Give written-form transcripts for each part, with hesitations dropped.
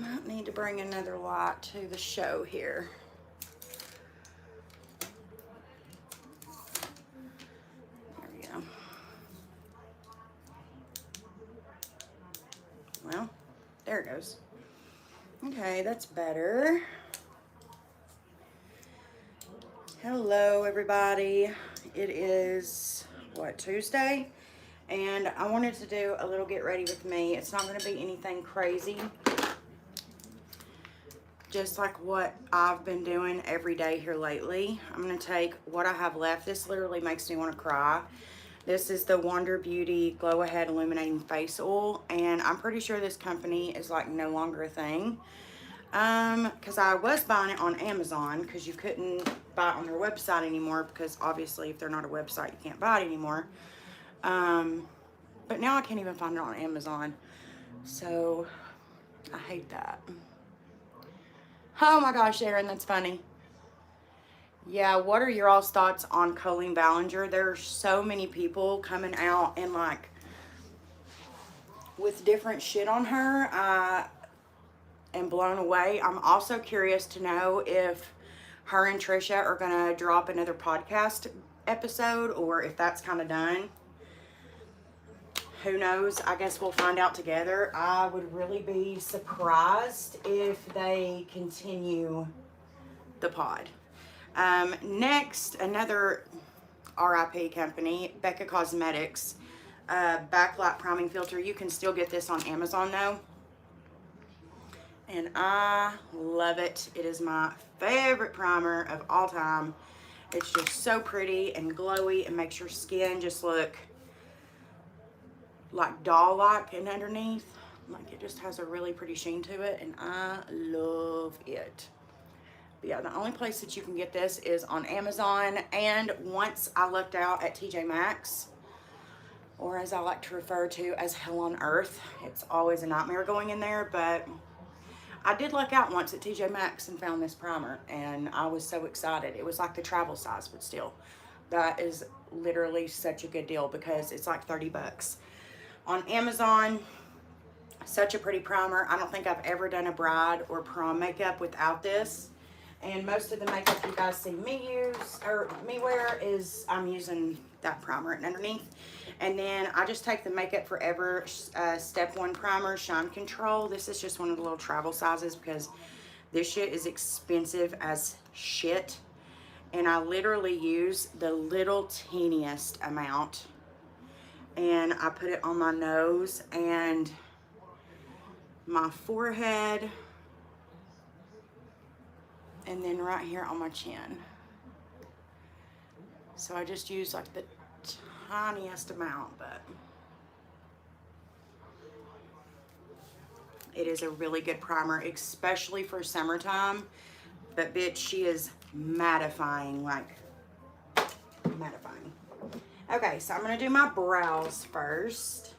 Might need to bring another light to the show here. There we go. Well, there it goes. Okay, that's better. Hello, everybody. It is, what, Tuesday? And I wanted to do a little get ready with me. It's not going to be anything crazy. Just like what I've been doing every day here lately. I'm going to take what I have left. This literally makes me want to cry. This is the Wonder Beauty Glow Ahead Illuminating Face Oil. And I'm pretty sure this company is like no longer a thing. Because I was buying it on Amazon because you couldn't buy it on their website anymore, because obviously if they're not a website you can't buy it anymore. But now I can't even find it on Amazon, so I hate that. Oh my gosh, Aaron, that's funny. Yeah, what are your all's thoughts on Colleen Ballinger? There's so many people coming out and like with different shit on her. I am blown away. I'm also curious to know if her and Trisha are gonna drop another podcast episode or if that's kind of done. Who knows? I guess we'll find out together. I would really be surprised if they continue the pod. Next, another RIP company, Becca Cosmetics, backlight priming filter. You can still get this on Amazon though. And I love it. It is my favorite primer of all time. It's just so pretty and glowy and makes your skin just look like doll-like and underneath. Like it just has a really pretty sheen to it and I love it. But yeah, the only place that you can get this is on Amazon. And once I lucked out at TJ Maxx, or as I like to refer to as Hell on Earth. It's always a nightmare going in there, but I did luck out once at TJ Maxx and found this primer and I was so excited. It was like the travel size, but still, that is literally such a good deal because it's like 30 bucks. On Amazon, such a pretty primer. I don't think I've ever done a bride or prom makeup without this. And most of the makeup you guys see me use, or me wear, is I'm using that primer underneath. And then I just take the Makeup Forever Step 1 Primer Shine Control. This is just one of the little travel sizes because this shit is expensive as shit. And I literally use the little teeniest amount. And I put it on my nose and my forehead. And then right here on my chin. So I just use like the tiniest amount, but it is a really good primer, especially for summertime. But bitch, she is mattifying, like mattifying. Okay, so I'm gonna do my brows first.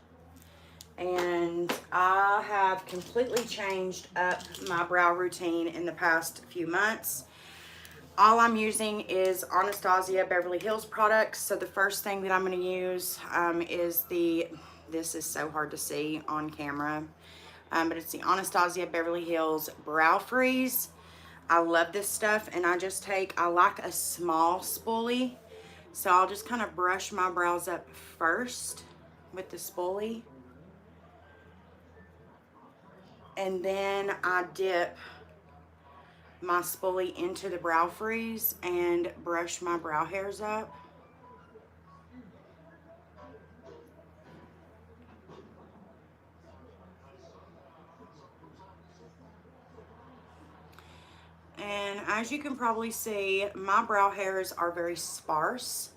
And I have completely changed up my brow routine in the past few months. All I'm using is Anastasia Beverly Hills products. So the first thing that I'm going to use is this is so hard to see on camera, but it's the Anastasia Beverly Hills Brow Freeze. I love this stuff, and I like a small spoolie. So I'll just kind of brush my brows up first with the spoolie. And then I dip my spoolie into the brow freeze and brush my brow hairs up. And as you can probably see, my brow hairs are very sparse.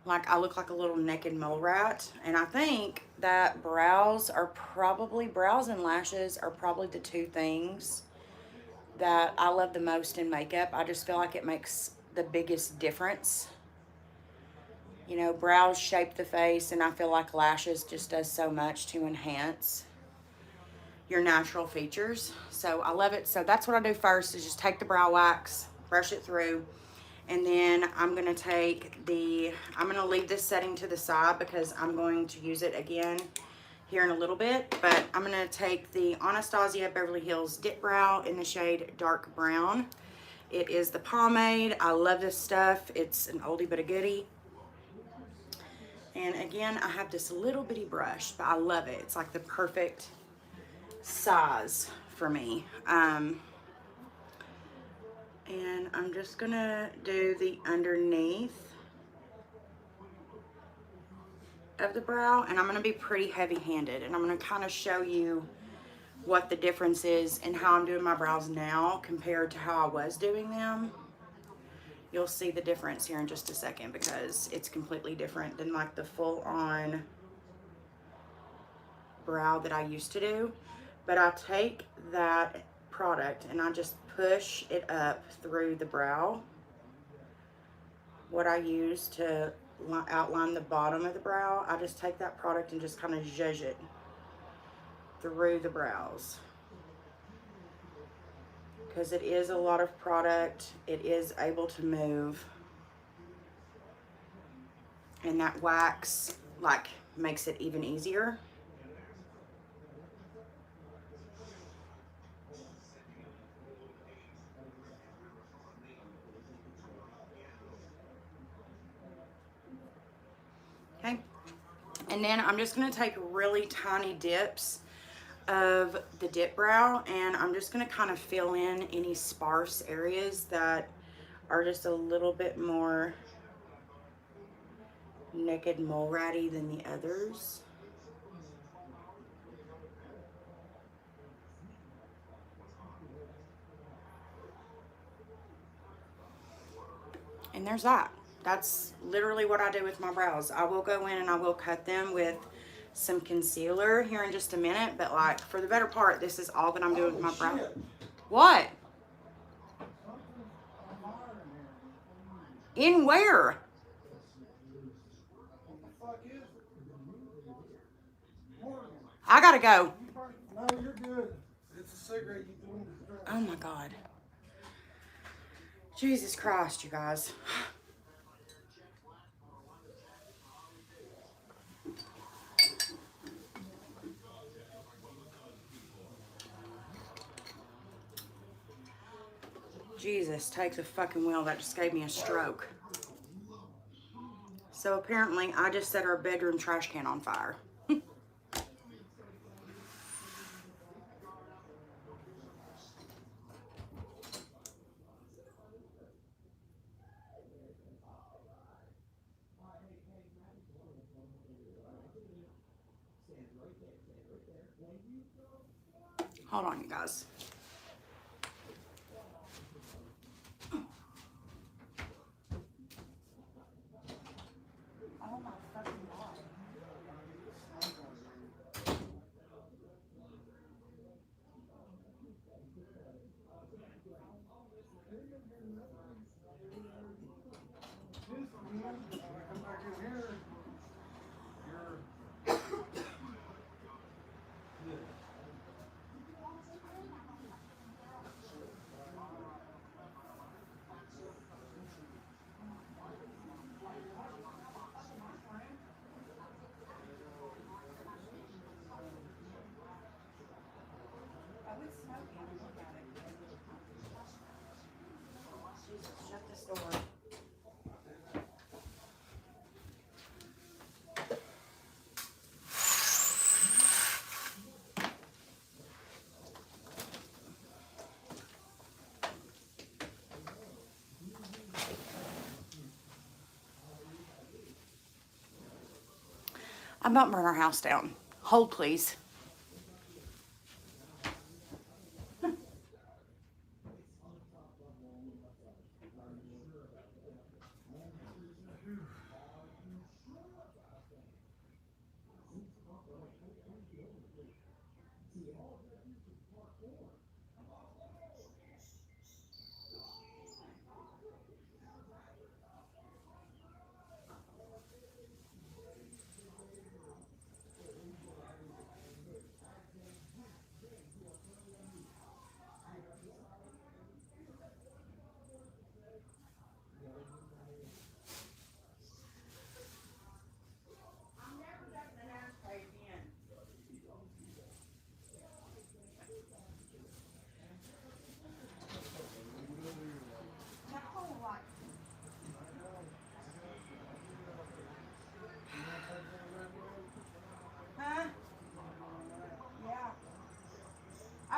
Like I look like a little naked mole rat. And I think that brows and lashes are probably the two things that I love the most in makeup. I just feel like it makes the biggest difference. You know, brows shape the face, and I feel like lashes just does so much to enhance your natural features. So I love it. So that's what I do first, is just take the brow wax, brush it through, and then I'm gonna leave this setting to the side because I'm going to use it again here in a little bit, but I'm gonna take the Anastasia Beverly Hills Dip Brow in the shade Dark Brown. It is the pomade. I love this stuff. It's an oldie but a goodie. And again, I have this little bitty brush, but I love it. It's like the perfect size for me. And I'm just gonna do the underneath of the brow, and I'm going to be pretty heavy-handed, and I'm going to kind of show you what the difference is and how I'm doing my brows now compared to how I was doing them. You'll see the difference here in just a second because it's completely different than like the full-on brow that I used to do. But I take that product and I just push it up through the brow. What I use to outline the bottom of the brow, I just take that product and just kind of zhuzh it through the brows, because it is a lot of product. It is able to move, and that wax like makes it even easier. Okay, and then I'm just going to take really tiny dips of the dip brow, and I'm just going to kind of fill in any sparse areas that are just a little bit more naked mole ratty than the others. And there's that. That's literally what I do with my brows. I will go in and I will cut them with some concealer here in just a minute, but like for the better part, this is all that I'm doing with my brows. What? In where? I gotta go. No, you're good. It's a cigarette. Oh my God. Jesus Christ, you guys. Jesus, take the fucking wheel. That just gave me a stroke. So apparently I just set our bedroom trash can on fire. Hold on, you guys. Oh my fucking God. Come back in here. Jesus, shut this door. I'm about to burn our house down. Hold, please.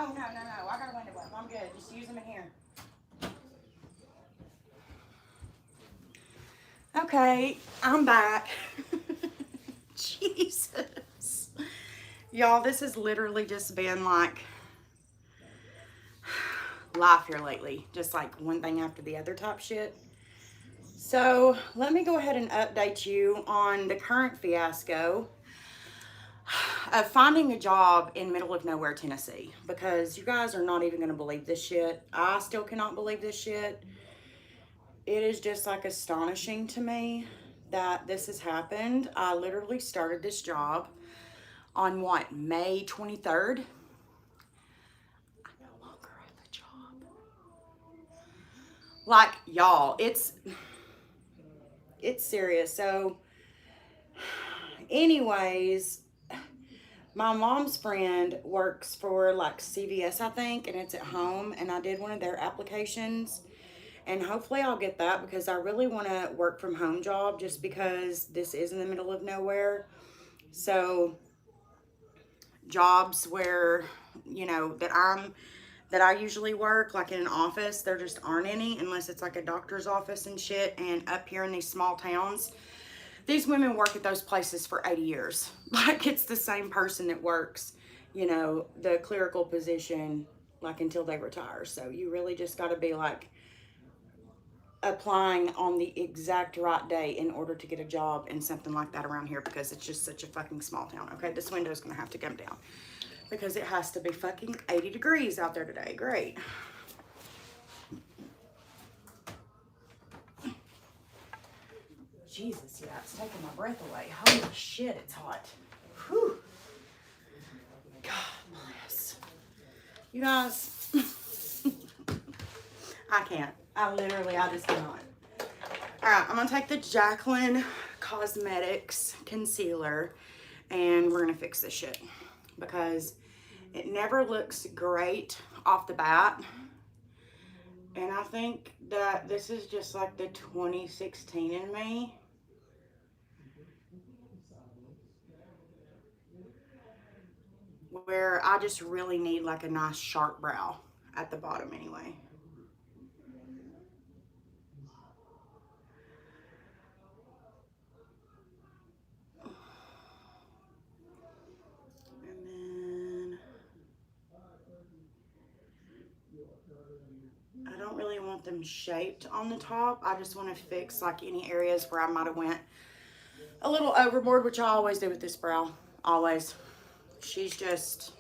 Oh, no. I got a window up. I'm good. Just use them in here. Okay, I'm back. Jesus. Y'all, this has literally just been like life here lately. Just like one thing after the other type shit. So let me go ahead and update you on the current fiasco of finding a job in middle of nowhere, Tennessee. Because you guys are not even going to believe this shit. I still cannot believe this shit. It is just like astonishing to me that this has happened. I literally started this job on what, May 23rd? I no longer have a job. Like, y'all, it's serious. So, anyways, my mom's friend works for like CVS, I think, and it's at home. And I did one of their applications. And hopefully I'll get that because I really want to work from home job just because this is in the middle of nowhere. So jobs where, you know, that I usually work, like in an office, there just aren't any unless it's like a doctor's office and shit. And up here in these small towns, these women work at those places for 80 years. Like it's the same person that works, you know, the clerical position, like until they retire. So you really just got to be like applying on the exact right day in order to get a job in something like that around here because it's just such a fucking small town. Okay, this window is going to have to come down because it has to be fucking 80 degrees out there today. Great. Jesus, yeah, it's taking my breath away. Holy shit, it's hot. Whew. God bless. You guys, I can't. I just cannot. All right, I'm going to take the Jacqueline Cosmetics concealer and we're going to fix this shit because it never looks great off the bat. And I think that this is just like the 2016 in me. Where I just really need like a nice sharp brow at the bottom anyway. And then I don't really want them shaped on the top. I just want to fix like any areas where I might have went a little overboard, which I always do with this brow. Always. She's just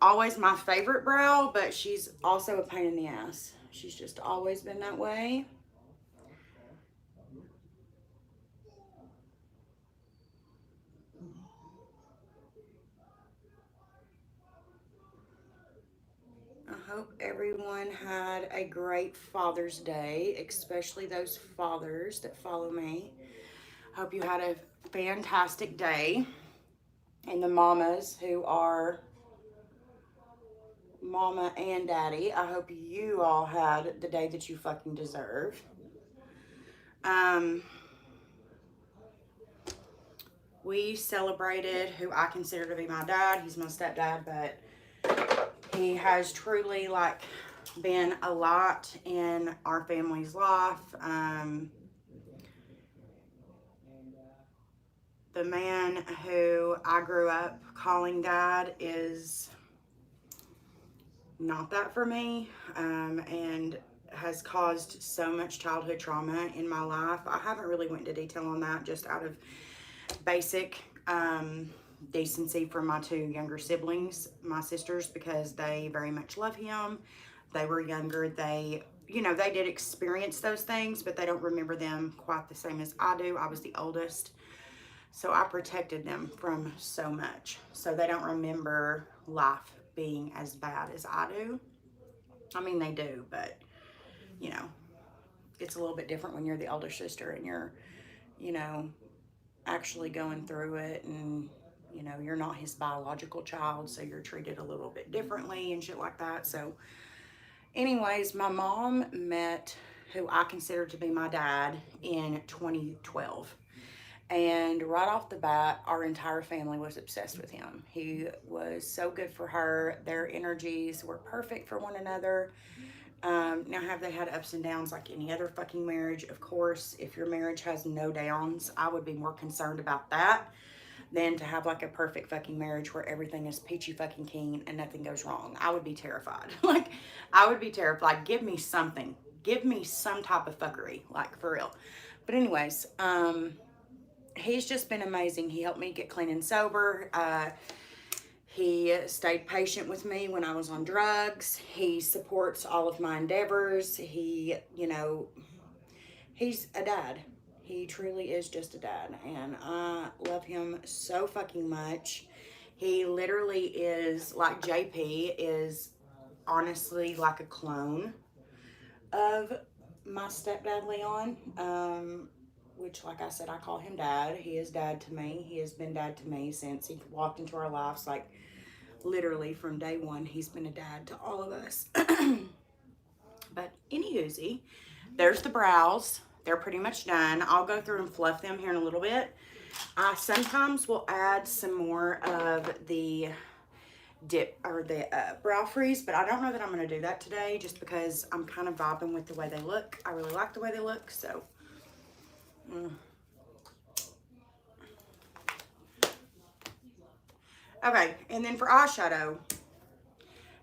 always my favorite brow, but she's also a pain in the ass. She's just always been that way. I hope everyone had a great Father's Day, especially those fathers that follow me. I hope you had a fantastic day. And the mamas who are mama and daddy, I hope you all had the day that you fucking deserve. We celebrated who I consider to be my dad. He's my stepdad, but he has truly like been a lot in our family's life. The man who I grew up calling dad is not that for me, and has caused so much childhood trauma in my life. I haven't really went into detail on that, just out of basic decency for my two younger siblings, my sisters, because they very much love him. They were younger. They, you know, they did experience those things, but they don't remember them quite the same as I do. I was the oldest, so I protected them from so much. So they don't remember life being as bad as I do. I mean, they do, but, you know, it's a little bit different when you're the older sister and you're, you know, actually going through it, and, you know, you're not his biological child, so you're treated a little bit differently and shit like that. So anyways, my mom met who I consider to be my dad in 2012. And right off the bat, our entire family was obsessed with him. He was so good for her. Their energies were perfect for one another. Now, have they had ups and downs like any other fucking marriage? Of course, if your marriage has no downs, I would be more concerned about that than to have like a perfect fucking marriage where everything is peachy fucking keen and nothing goes wrong. I would be terrified. Like, I would be terrified. Give me something. Give me some type of fuckery, like for real. But anyways, he's just been amazing. He helped me get clean and sober. He stayed patient with me when I was on drugs. He supports all of my endeavors. He, you know, he's a dad. He truly is just a dad. And I love him so fucking much. He literally is, like JP, is honestly like a clone of my stepdad Leon. Which, like I said, I call him dad. He is dad to me. He has been dad to me since he walked into our lives. Like, literally from day one, he's been a dad to all of us. But anywhoosie, there's the brows. They're pretty much done. I'll go through and fluff them here in a little bit. I sometimes will add some more of the dip or the brow freeze, but I don't know that I'm going to do that today just because I'm kind of vibing with the way they look. I really like the way they look, so... Okay, and then for eyeshadow,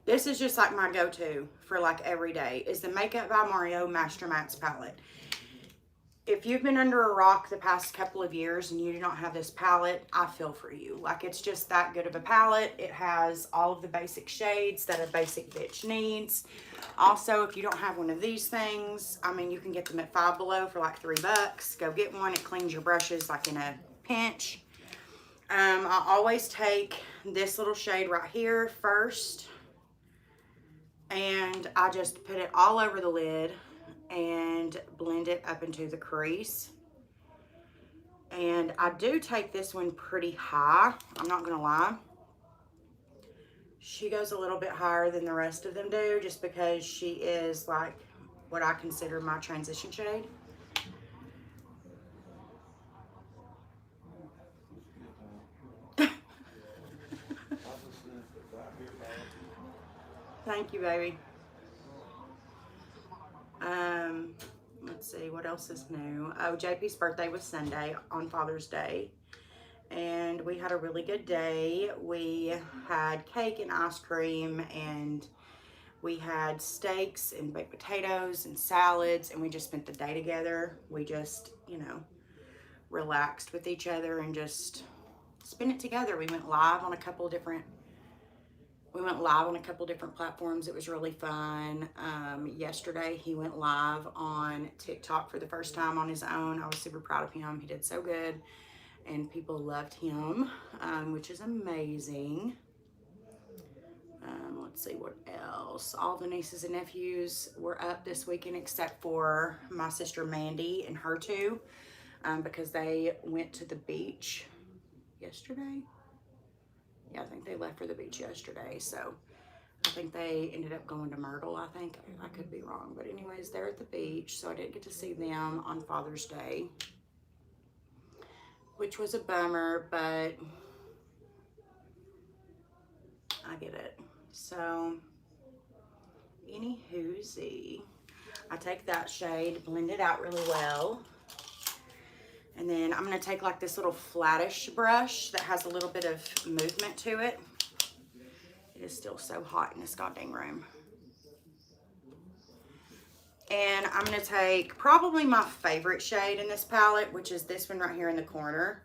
this is just like my go-to for like every day, is the Makeup by Mario Master Mattes palette. If you've been under a rock the past couple of years and you do not have this palette, I feel for you. Like, it's just that good of a palette. It has all of the basic shades that a basic bitch needs. Also, if you don't have one of these things, I mean, you can get them at Five Below for like $3. Go get one. It cleans your brushes like in a pinch. I always take this little shade right here first, and I just put it all over the lid and blend it up into the crease. And I do take this one pretty high, I'm not gonna lie. She goes a little bit higher than the rest of them do, just because she is like what I consider my transition shade. Thank you, baby. Let's see, what else is new? Oh, JP's birthday was Sunday on Father's Day, and we had a really good day. We had cake and ice cream, and we had steaks and baked potatoes and salads, and we just spent the day together. We just, you know, relaxed with each other and just spent it together. We went live on a couple different platforms. It was really fun. Yesterday, he went live on TikTok for the first time on his own. I was super proud of him. He did so good, and people loved him, which is amazing. Let's see what else. All the nieces and nephews were up this weekend except for my sister Mandy and her two, because they went to the beach yesterday. Yeah, I think they left for the beach yesterday, so I think they ended up going to Myrtle, I think. I could be wrong. But anyways, they're at the beach, so I didn't get to see them on Father's Day, which was a bummer, but I get it. So, anywhoosie, I take that shade, blend it out really well. And then I'm going to take like this little flattish brush that has a little bit of movement to it. It is still so hot in this goddamn room. And I'm going to take probably my favorite shade in this palette, which is this one right here in the corner.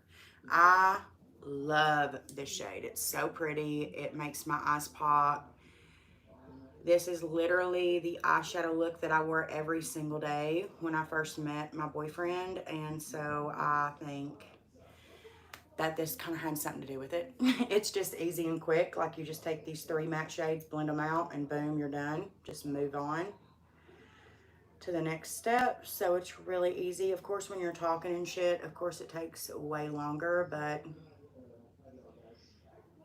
I love this shade. It's so pretty. It makes my eyes pop. This is literally the eyeshadow look that I wore every single day when I first met my boyfriend. And so I think that this kind of had something to do with it. It's just easy and quick. Like, you just take these 3 matte shades, blend them out, and boom, you're done. Just move on to the next step. So it's really easy. Of course, when you're talking and shit, of course it takes way longer, but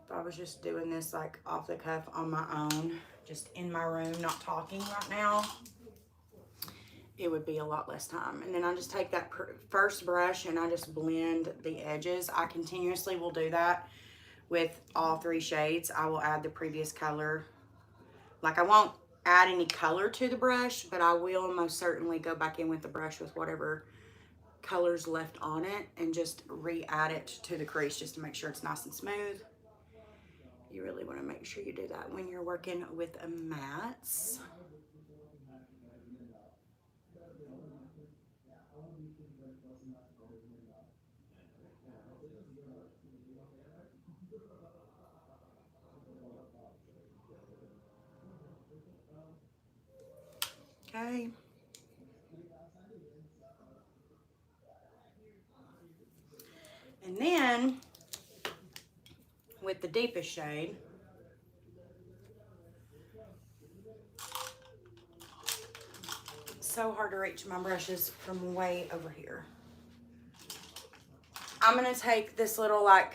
if I was just doing this like off the cuff on my own, just in my room, not talking right now, it would be a lot less time. And then I just take that first brush and I just blend the edges. I continuously will do that with all 3 shades. I will add the previous color. Like, I won't add any color to the brush, but I will most certainly go back in with the brush with whatever colors left on it and just re-add it to the crease just to make sure it's nice and smooth. You really want to make sure you do that when you're working with mattes. Okay. And then with the deepest shade, it's so hard to reach my brushes from way over here. I'm gonna take this little like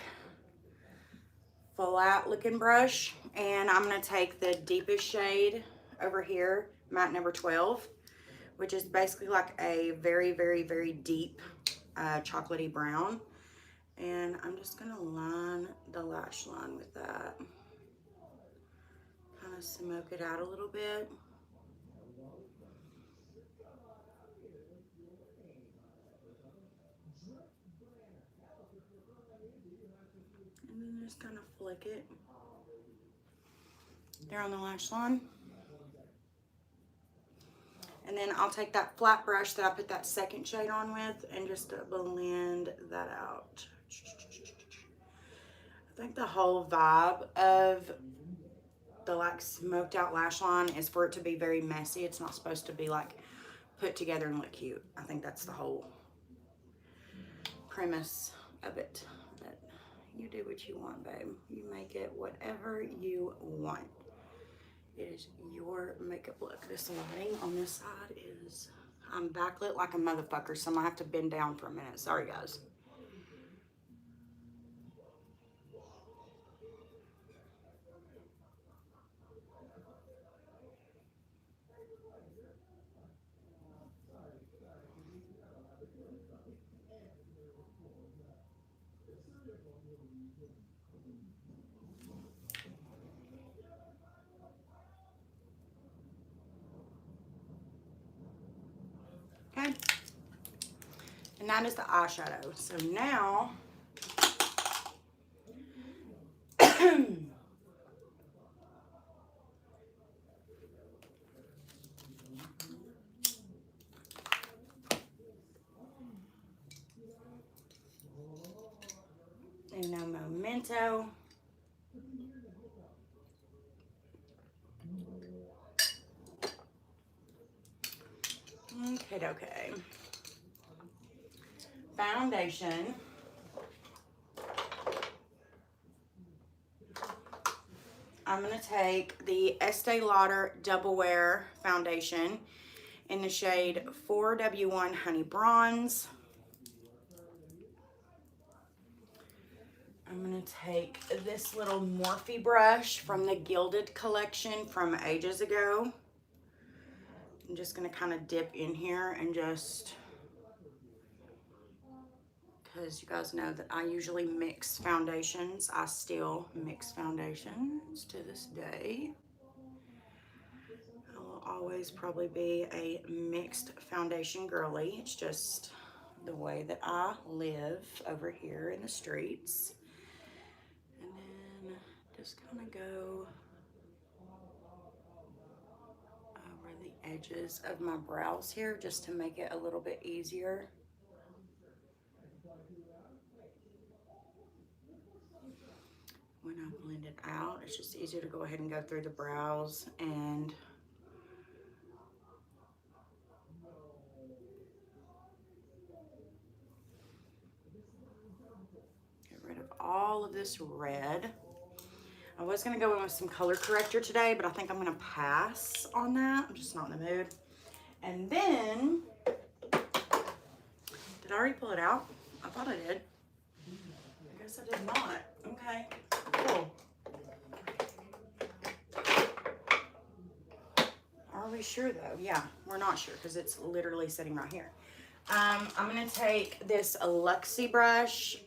flat looking brush and I'm gonna take the deepest shade over here, matte number 12, which is basically like a very, very, very deep chocolatey brown. And I'm just gonna line the lash line with that. Kind of smoke it out a little bit. And then just kind of flick it there on the lash line. And then I'll take that flat brush that I put that second shade on with and just blend that out. I think the whole vibe of the like smoked out lash line is for it to be very messy. It's not supposed to be like put together and look cute. I think that's the whole premise of it. But you do what you want, babe. You make it whatever you want. It is your makeup look. This lighting on this side is, I'm backlit like a motherfucker, so I'm gonna have to bend down for a minute. Sorry, guys. Okay. And that is the eyeshadow. So now, Uno Momento. Okay. Foundation. I'm going to take the Estee Lauder Double Wear Foundation in the shade 4W1 Honey Bronze. I'm going to take this little Morphe brush from the Gilded collection from ages ago. I'm just going to kind of dip in here and just, because you guys know that I usually mix foundations. I still mix foundations to this day. I will always probably be a mixed foundation girly. It's just the way that I live over here in the streets. And then just kind of go over the edges of my brows here just to make it a little bit easier. When I blend it out, it's just easier to go ahead and go through the brows and get rid of all of this red. I was gonna go in with some color corrector today, but I think I'm gonna pass on that. I'm just not in the mood. And then, did I already pull it out? I thought I did. I guess I did not. Okay, cool. Are we sure though. Yeah, we're not sure because it's literally sitting right here. I'm going to take this Luxie brush.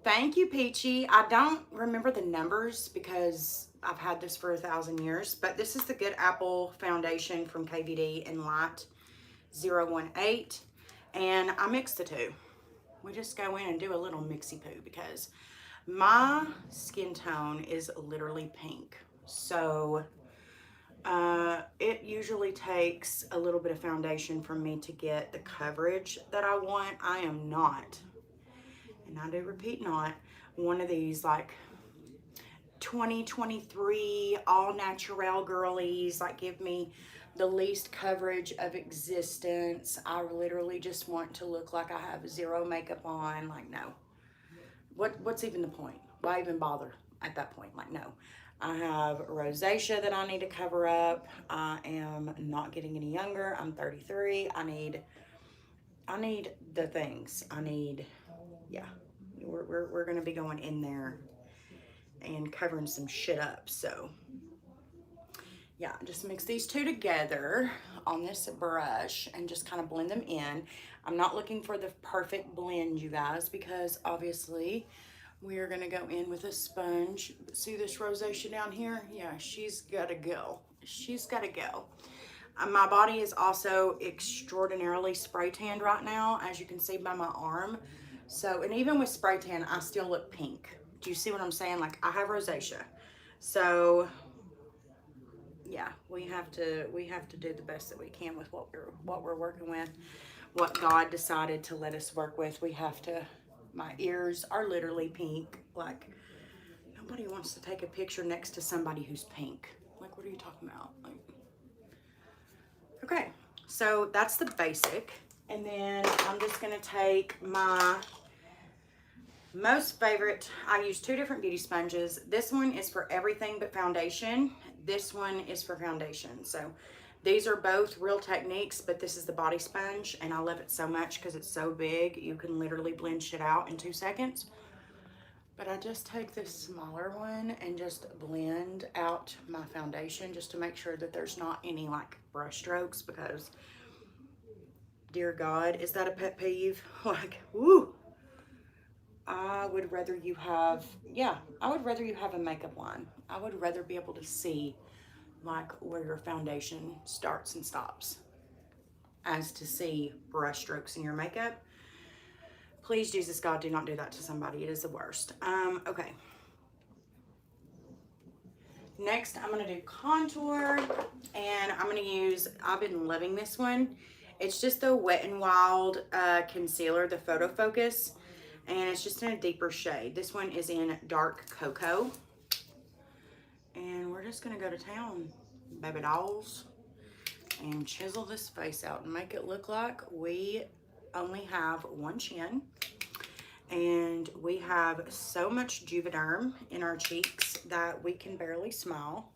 Thank you, Peachy. I don't remember the numbers because I've had this for 1,000 years, but this is the Good Apple foundation from KVD in Light 018, and I mix the two. We just go in and do a little mixy poo because my skin tone is literally pink. So it usually takes a little bit of foundation for me to get the coverage that I want. I am not, and I do repeat not, one of these like 2023 all natural girlies, like give me the least coverage of existence. I literally just want to look like I have zero makeup on. Like, no. What's even the point? Why even bother at that point? Like, no. I have rosacea that I need to cover up. I am not getting any younger. I'm 33. I need the things. Yeah. We're gonna be going in there and covering some shit up. So yeah, just mix these two together on this brush and just kind of blend them in. I'm not looking for the perfect blend, you guys, because obviously we are gonna go in with a sponge. See this rosacea down here? Yeah, she's gotta go. She's gotta go. My body is also extraordinarily spray tanned right now, as you can see by my arm. So, and even with spray tan, I still look pink. Do you see what I'm saying? Like, I have rosacea. So yeah, we have to do the best that we can with what we're working with, what God decided to let us work with. We have to. My ears are literally pink. Like, nobody wants to take a picture next to somebody who's pink. Like, what are you talking about? Like, okay, so that's the basic, and then I'm just gonna take my most favorite. I use two different beauty sponges. This one is for everything but foundation. This one is for foundation. So these are both Real Techniques, but this is the body sponge, and I love it so much because it's so big. You can literally blend shit out in 2 seconds. But I just take this smaller one and just blend out my foundation just to make sure that there's not any like brush strokes, because dear God, is that a pet peeve? Like, woo! I would rather you have, yeah, I would rather you have a makeup line. I would rather be able to see like where your foundation starts and stops as to see brush strokes in your makeup. Please, Jesus God, do not do that to somebody. It is the worst. Okay. Next, I'm going to do contour, and I'm going to use, I've been loving this one. It's just the Wet n Wild concealer, the Photo Focus, and it's just in a deeper shade. This one is in Dark Cocoa, and we're just going to go to town, baby dolls, and chisel this face out and make it look like we only have one chin. And we have so much Juvederm in our cheeks that we can barely smile.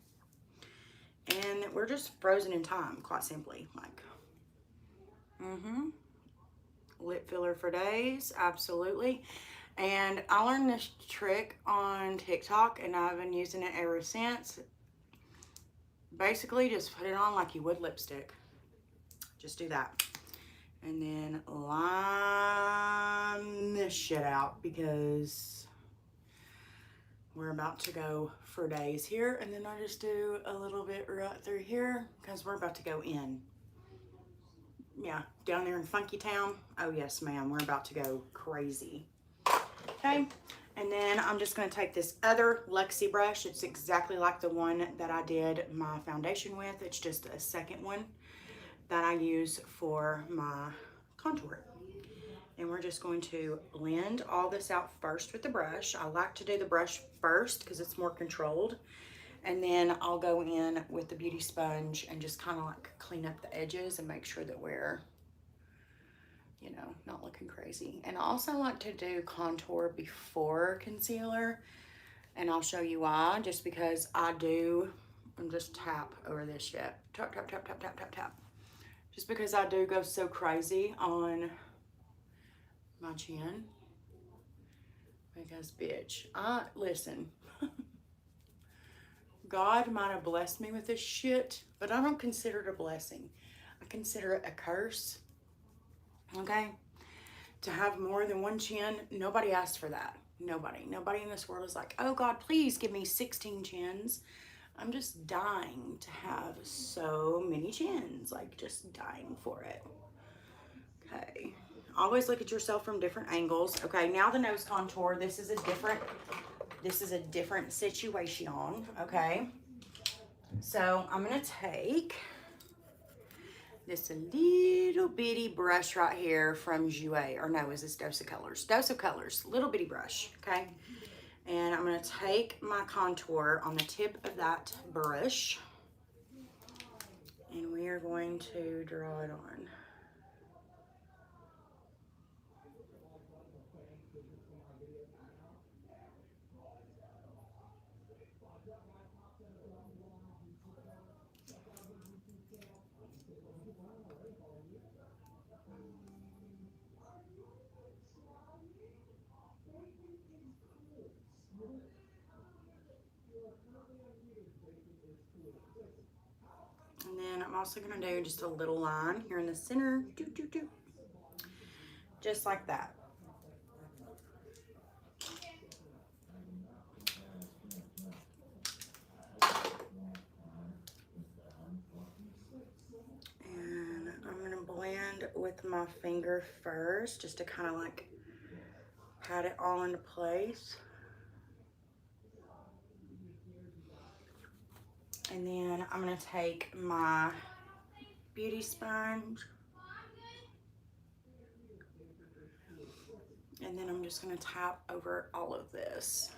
And we're just frozen in time, quite simply. Like, lip filler for days, absolutely. And I learned this trick on TikTok, and I've been using it ever since. Basically, just put it on like you would lipstick. Just do that. And then line this shit out because we're about to go for days here. And then I just do a little bit right through here because we're about to go in. Yeah, down there in Funky Town. Oh yes, ma'am, we're about to go crazy. Okay, and then I'm just gonna take this other Luxie brush. It's exactly like the one that I did my foundation with. It's just a second one that I use for my contour. And we're just going to blend all this out first with the brush. I like to do the brush first because it's more controlled. And then I'll go in with the beauty sponge and just kind of like clean up the edges and make sure that we're, you know, not looking crazy. And I also like to do contour before concealer. And I'll show you why, just because I'm just tap over this shit. Tap, tap, tap, tap, tap, tap, tap. Just because I do go so crazy on my chin. Because, bitch, listen. God might have blessed me with this shit, but I don't consider it a blessing. I consider it a curse. Okay? To have more than one chin, nobody asked for that. Nobody in this world is like, oh God, please give me 16 chins. I'm just dying to have so many chins, like just dying for it. Okay, always look at yourself from different angles. Okay, now the nose contour, this is a different situation, okay? So I'm gonna take this little bitty brush right here from GRWM, or no, is this Dose of Colors? Dose of Colors, little bitty brush, okay? And I'm gonna take my contour on the tip of that brush, and we are going to draw it on. And then I'm also gonna do just a little line here in the center, just like that. And I'm gonna blend with my finger first, just to kind of like pat it all into place. And then I'm gonna take my beauty sponge, and then I'm just gonna tap over all of this.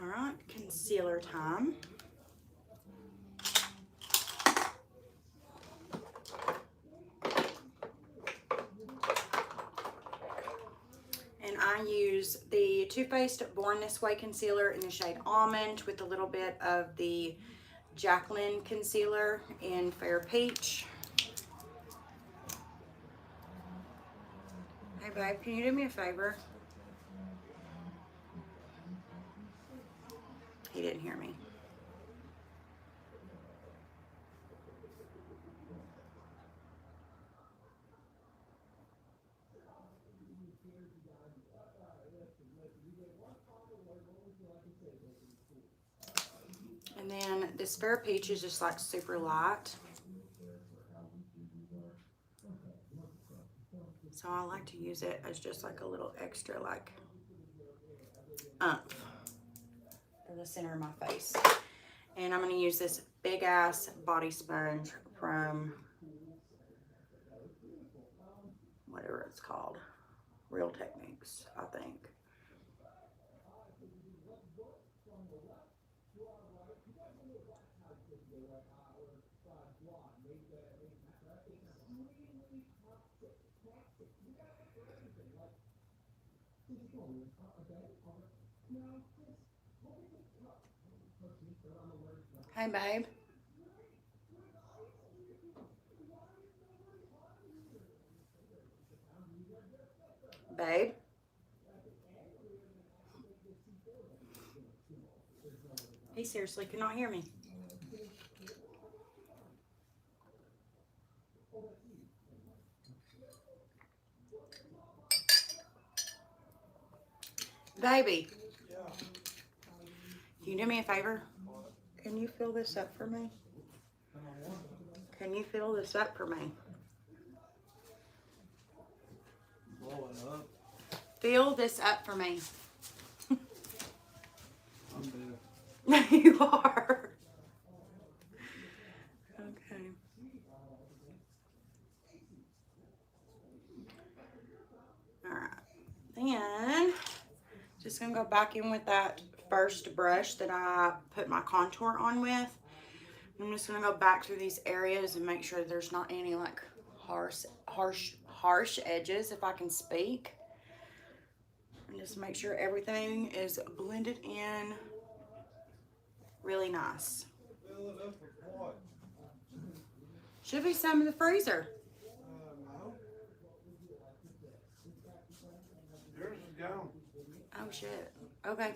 All right, concealer time. And I use the Too Faced Born This Way concealer in the shade Almond with a little bit of the Jaclyn concealer in Fair Peach. Hey babe, can you do me a favor? He didn't hear me. And then this Fair Peach is just like super light. So I like to use it as just like a little extra like umph in the center of my face. And I'm going to use this big ass body sponge from whatever it's called. Real Techniques, I think. Hey, babe. Babe. He seriously cannot hear me. Baby. Yeah. Can you do me a favor? Can you fill this up for me? Can you fill this up for me? Blow it up. Fill this up for me. I'm dead. No, you are. Okay. All right. Then, just gonna go back in with that first brush that I put my contour on with. I'm just gonna go back through these areas and make sure there's not any like harsh edges, if I can speak. And just make sure everything is blended in really nice. Fill it up with what? Should be some in the freezer. No. Yours is gone. Oh, shit. Okay.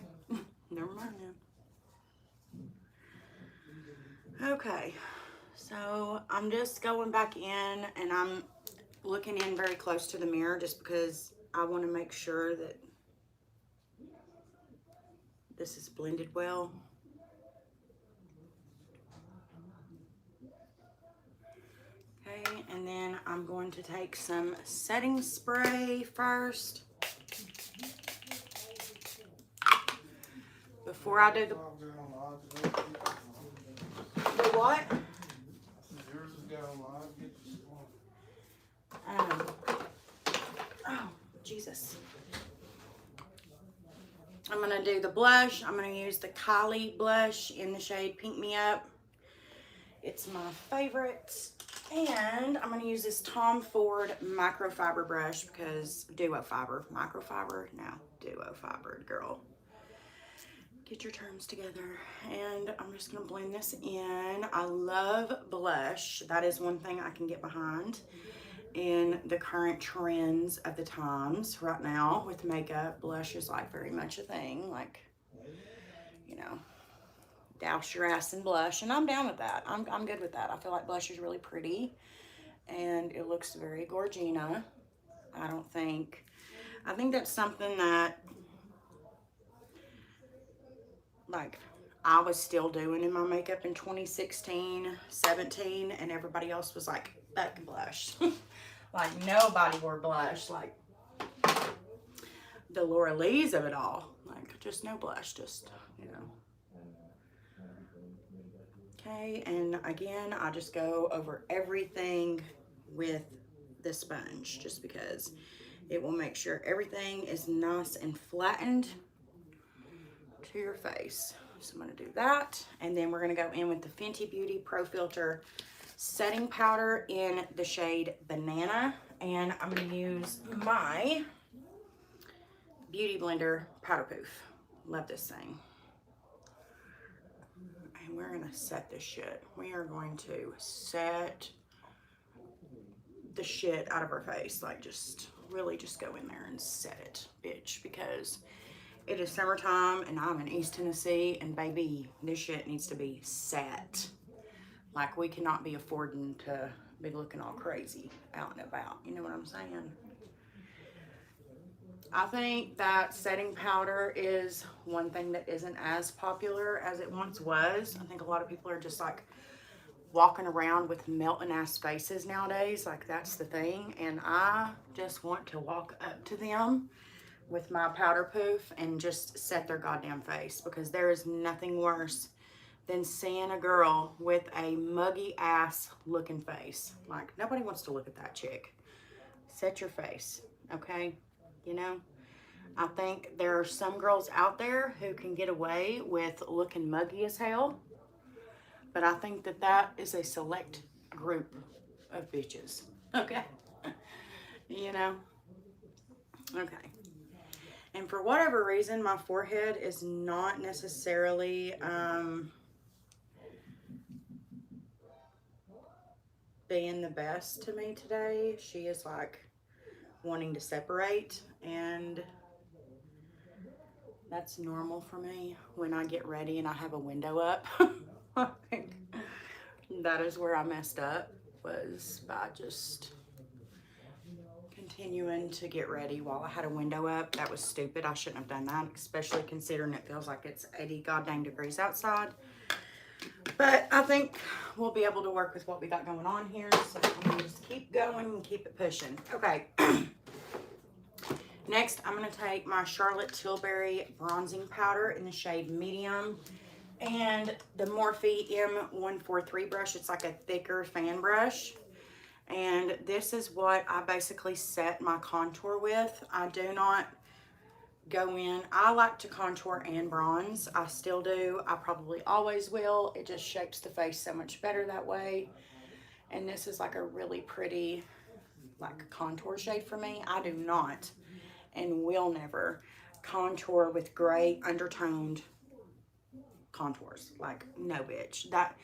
Never mind then. Okay. So I'm just going back in and I'm looking in very close to the mirror just because I want to make sure that this is blended well. Okay, and then I'm going to take some setting spray first. Before I do the what? Yours is got a lot. Get you Oh, Jesus. I'm going to do the blush. I'm going to use the Kylie blush in the shade Pink Me Up. It's my favorite. And I'm going to use this Tom Ford microfiber brush because duo fiber. Microfiber? No, duo fiber, girl. Get your terms together. And I'm just going to blend this in. I love blush. That is one thing I can get behind in the current trends of the times right now with makeup. Blush is like very much a thing. Like, you know, douse your ass in blush, and I'm down with that. I'm good with that. I feel like blush is really pretty and it looks very gorgina. I think that's something that like I was still doing in my makeup in 2016, 17, and everybody else was like, fuck blush. Like nobody wore blush, like the Laura Lees of it all. Like just no blush, just, you know. Okay, and again, I just go over everything with the sponge just because it will make sure everything is nice and flattened to your face. So I'm gonna do that, and then we're gonna go in with the Fenty Beauty Pro Filter setting powder in the shade Banana, and I'm gonna use my Beauty Blender Powder Poof. Love this thing. And we're gonna set this shit. We are going to set the shit out of our face. Like just really just go in there and set it, bitch, because it is summertime and I'm in East Tennessee, and baby, this shit needs to be set. Like we cannot be affording to be looking all crazy out and about. You know what I'm saying? I think that setting powder is one thing that isn't as popular as it once was. I think a lot of people are just like walking around with melting ass faces nowadays. Like that's the thing. And I just want to walk up to them with my powder poof and just set their goddamn face, because there is nothing worse than seeing a girl with a muggy ass looking face. Like nobody wants to look at that chick. Set your face, okay? You know, I think there are some girls out there who can get away with looking muggy as hell, but I think that that is a select group of bitches, okay? You know? Okay. And for whatever reason, my forehead is not necessarily being the best to me today. She is like wanting to separate, and that's normal for me when I get ready and I have a window up. I think that is where I messed up, was by just continuing to get ready while I had a window up. That was stupid. I shouldn't have done that, especially considering it feels like it's 80 goddamn degrees outside. But I think we'll be able to work with what we got going on here. So I'm gonna just keep going and keep it pushing. Okay. Next, I'm going to take my Charlotte Tilbury bronzing powder in the shade Medium and the Morphe M143 brush. It's like a thicker fan brush. And this is what I basically set my contour with. I do not go in. I like to contour and bronze. I still do. I probably always will. It just shapes the face so much better that way. And this is like a really pretty like contour shade for me. I do not and will never contour with gray undertoned contours. Like, no, bitch. That,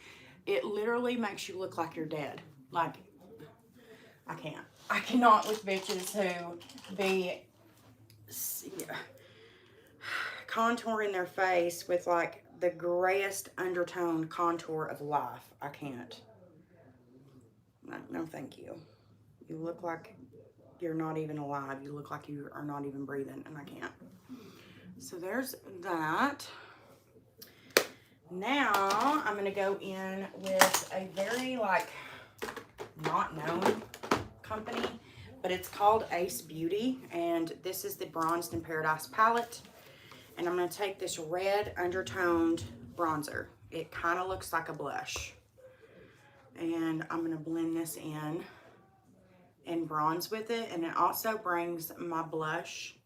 it literally makes you look like you're dead. Like, I can't. I cannot with bitches who be, contouring their face with like the grayest undertone contour of life. I can't. No, thank you. You look like you're not even alive. You look like you are not even breathing, and I can't. So there's that. Now I'm going to go in with a very like not known company, but it's called Ace Beauty, and this is the Bronzed in Paradise palette. And I'm going to take this red undertoned bronzer. It kind of looks like a blush. And I'm going to blend this in and bronze with it. And it also brings my blush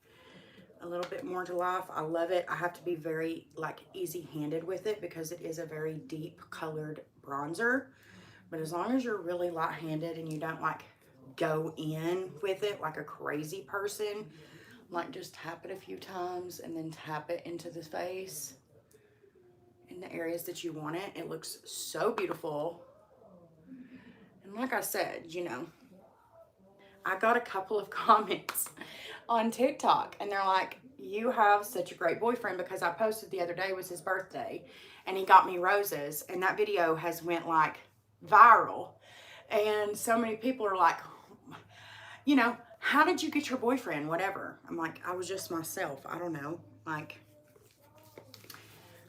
a little bit more to life. I love it. I have to be very like easy-handed with it because it is a very deep colored bronzer. But as long as you're really light-handed and you don't like go in with it like a crazy person, like just tap it a few times and then tap it into the face in the areas that you want it. It looks so beautiful. And like I said, you know, I got a couple of comments on TikTok and they're like, you have such a great boyfriend, because I posted the other day was his birthday and he got me roses, and that video has went like viral. And so many people are like, you know, how did you get your boyfriend? Whatever. I'm like, I was just myself. I don't know. Like,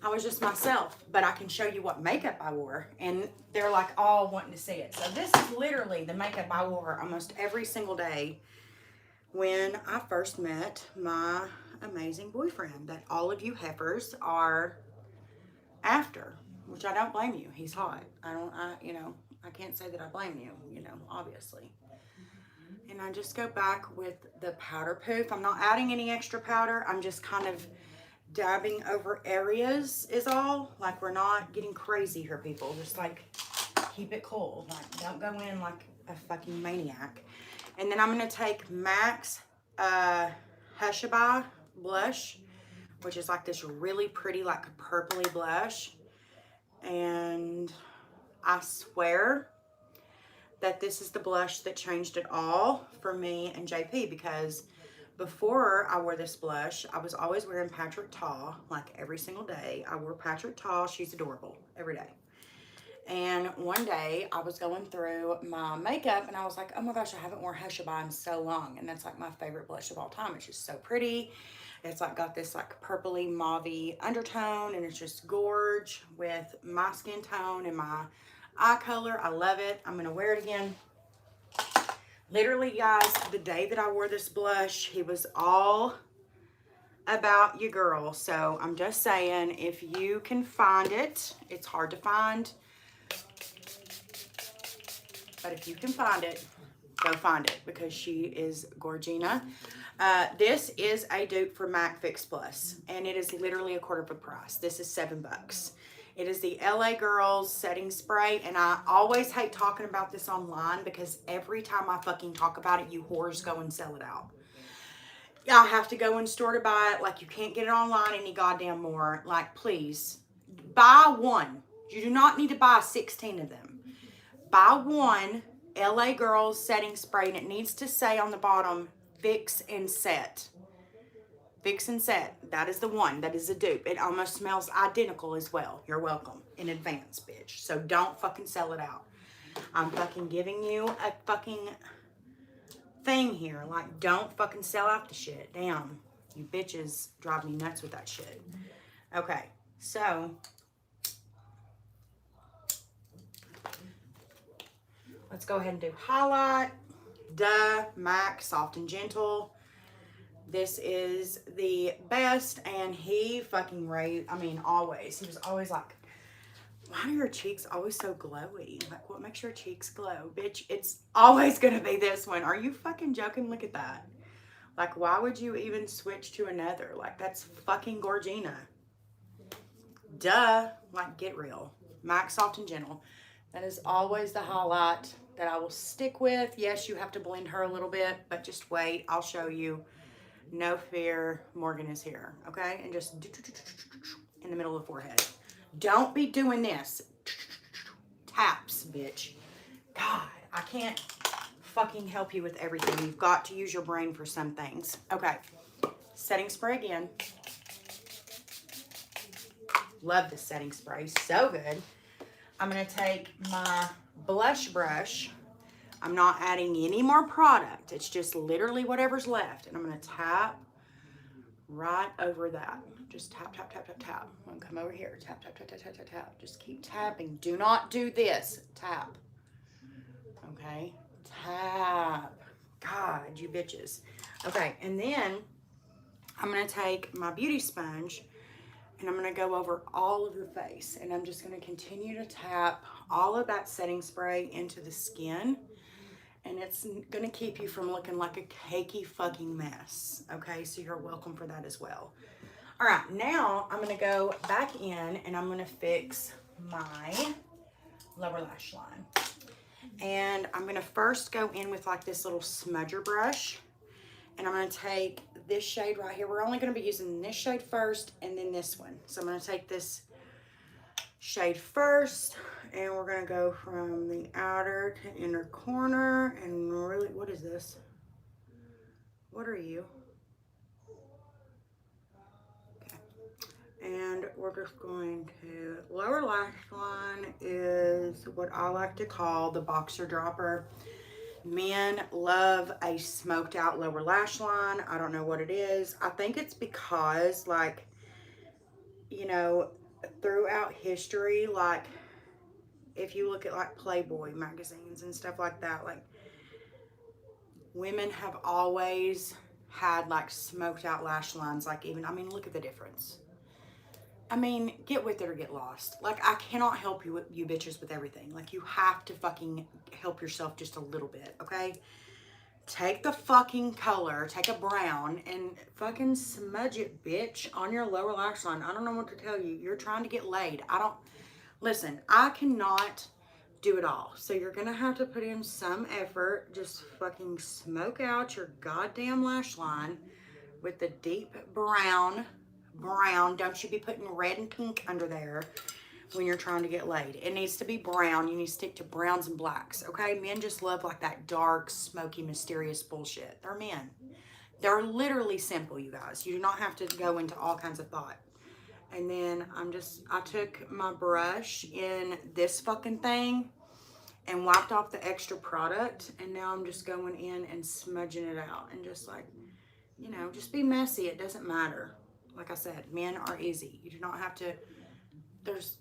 I was just myself, but I can show you what makeup I wore. And they're like all wanting to see it. So this is literally the makeup I wore almost every single day when I first met my amazing boyfriend that all of you heifers are after, which I don't blame you. He's hot. You know, I can't say that I blame you, you know, obviously. And I just go back with the powder poof. I'm not adding any extra powder. I'm just kind of dabbing over areas is all. Like, we're not getting crazy here, people. Just like keep it cool. Like, don't go in like a fucking maniac. And then I'm going to take MAC's Hushaba blush, which is like this really pretty like purpley blush. And I swear that this is the blush that changed it all for me and JP, because before I wore this blush, I was always wearing Patrick Ta, like every single day. I wore Patrick Ta. She's adorable every day. And one day I was going through my makeup and I was like, oh my gosh, I haven't worn Hushaba in so long. And that's like my favorite blush of all time. It's just so pretty. It's like got this like purpley mauvey undertone, and it's just gorge with my skin tone and my eye color. I love it. I'm going to wear it again. Literally, guys, the day that I wore this blush, he was all about your girl. So I'm just saying, if you can find it, it's hard to find, but if you can find it, go find it, because she is Gorgina. This is a dupe for MAC Fix Plus, and it is literally a quarter of the price. This is $7. It is the LA Girls setting spray, and I always hate talking about this online because every time I fucking talk about it, you whores go and sell it out. I have to go in store to buy it. Like, you can't get it online any goddamn more. Like, please, buy one. You do not need to buy 16 of them. Buy one LA Girls setting spray, and it needs to say on the bottom, Fix and Set. Fix and Set. That is the one. That is a dupe. It almost smells identical as well. You're welcome in advance, bitch. So don't fucking sell it out. I'm fucking giving you a fucking thing here. Like, don't fucking sell out the shit. Damn. You bitches drive me nuts with that shit. Okay. So let's go ahead and do highlight. Duh. MAC Soft and Gentle. This is the best, and he fucking raved. I mean, always. He was always like, why are your cheeks always so glowy? Like, what makes your cheeks glow? Bitch, it's always gonna be this one. Are you fucking joking? Look at that. Like, why would you even switch to another? Like, that's fucking Gorgina. Duh. Like, get real. MAC Soft and Gentle. That is always the highlight that I will stick with. Yes, you have to blend her a little bit, but just wait. I'll show you. No fear, Morgan is here, okay? And just in the middle of the forehead. Don't be doing this. Taps, bitch. God, I can't fucking help you with everything. You've got to use your brain for some things. Okay, setting spray again. Love this setting spray. So good. I'm going to take my blush brush. I'm not adding any more product. It's just literally whatever's left. And I'm going to tap right over that. Just tap, tap, tap, tap, tap. I'm going to come over here. Tap, tap, tap, tap, tap, tap, tap. Just keep tapping. Do not do this. Tap. Okay. Tap. God, you bitches. Okay. And then I'm going to take my beauty sponge and I'm going to go over all of the face. And I'm just going to continue to tap all of that setting spray into the skin. And it's going to keep you from looking like a cakey fucking mess. Okay, so you're welcome for that as well. All right, now I'm going to go back in and I'm going to fix my lower lash line. And I'm going to first go in with like this little smudger brush. And I'm going to take this shade right here. We're only going to be using this shade first and then this one. So I'm going to take this shade first and we're going to go from the outer to inner corner and really, what is this? What are you? Okay. And we're just going to, lower lash line is what I like to call the boxer dropper. Men love a smoked out lower lash line. I don't know what it is. I think it's because, like, you know, throughout history, like, if you look at like Playboy magazines and stuff like that, like, women have always had like smoked out lash lines. Like, even, I mean, look at the difference. I mean, get with it or get lost. Like, I cannot help you bitches with everything. Like, you have to fucking help yourself just a little bit, okay? Take the fucking color, take a brown, and fucking smudge it, bitch, on your lower lash line. I don't know what to tell you. You're trying to get laid. Listen, I cannot do it all. So you're going to have to put in some effort. Just fucking smoke out your goddamn lash line with the deep brown. Don't you be putting red and pink under there when you're trying to get laid. It needs to be brown. You need to stick to browns and blacks, okay? Men just love like that dark, smoky, mysterious bullshit. They're men. They're literally simple, you guys. You do not have to go into all kinds of thought. And then I took my brush in this fucking thing and wiped off the extra product. And now I'm just going in and smudging it out. And just like, you know, just be messy. It doesn't matter. Like I said, men are easy. You do not have to, there's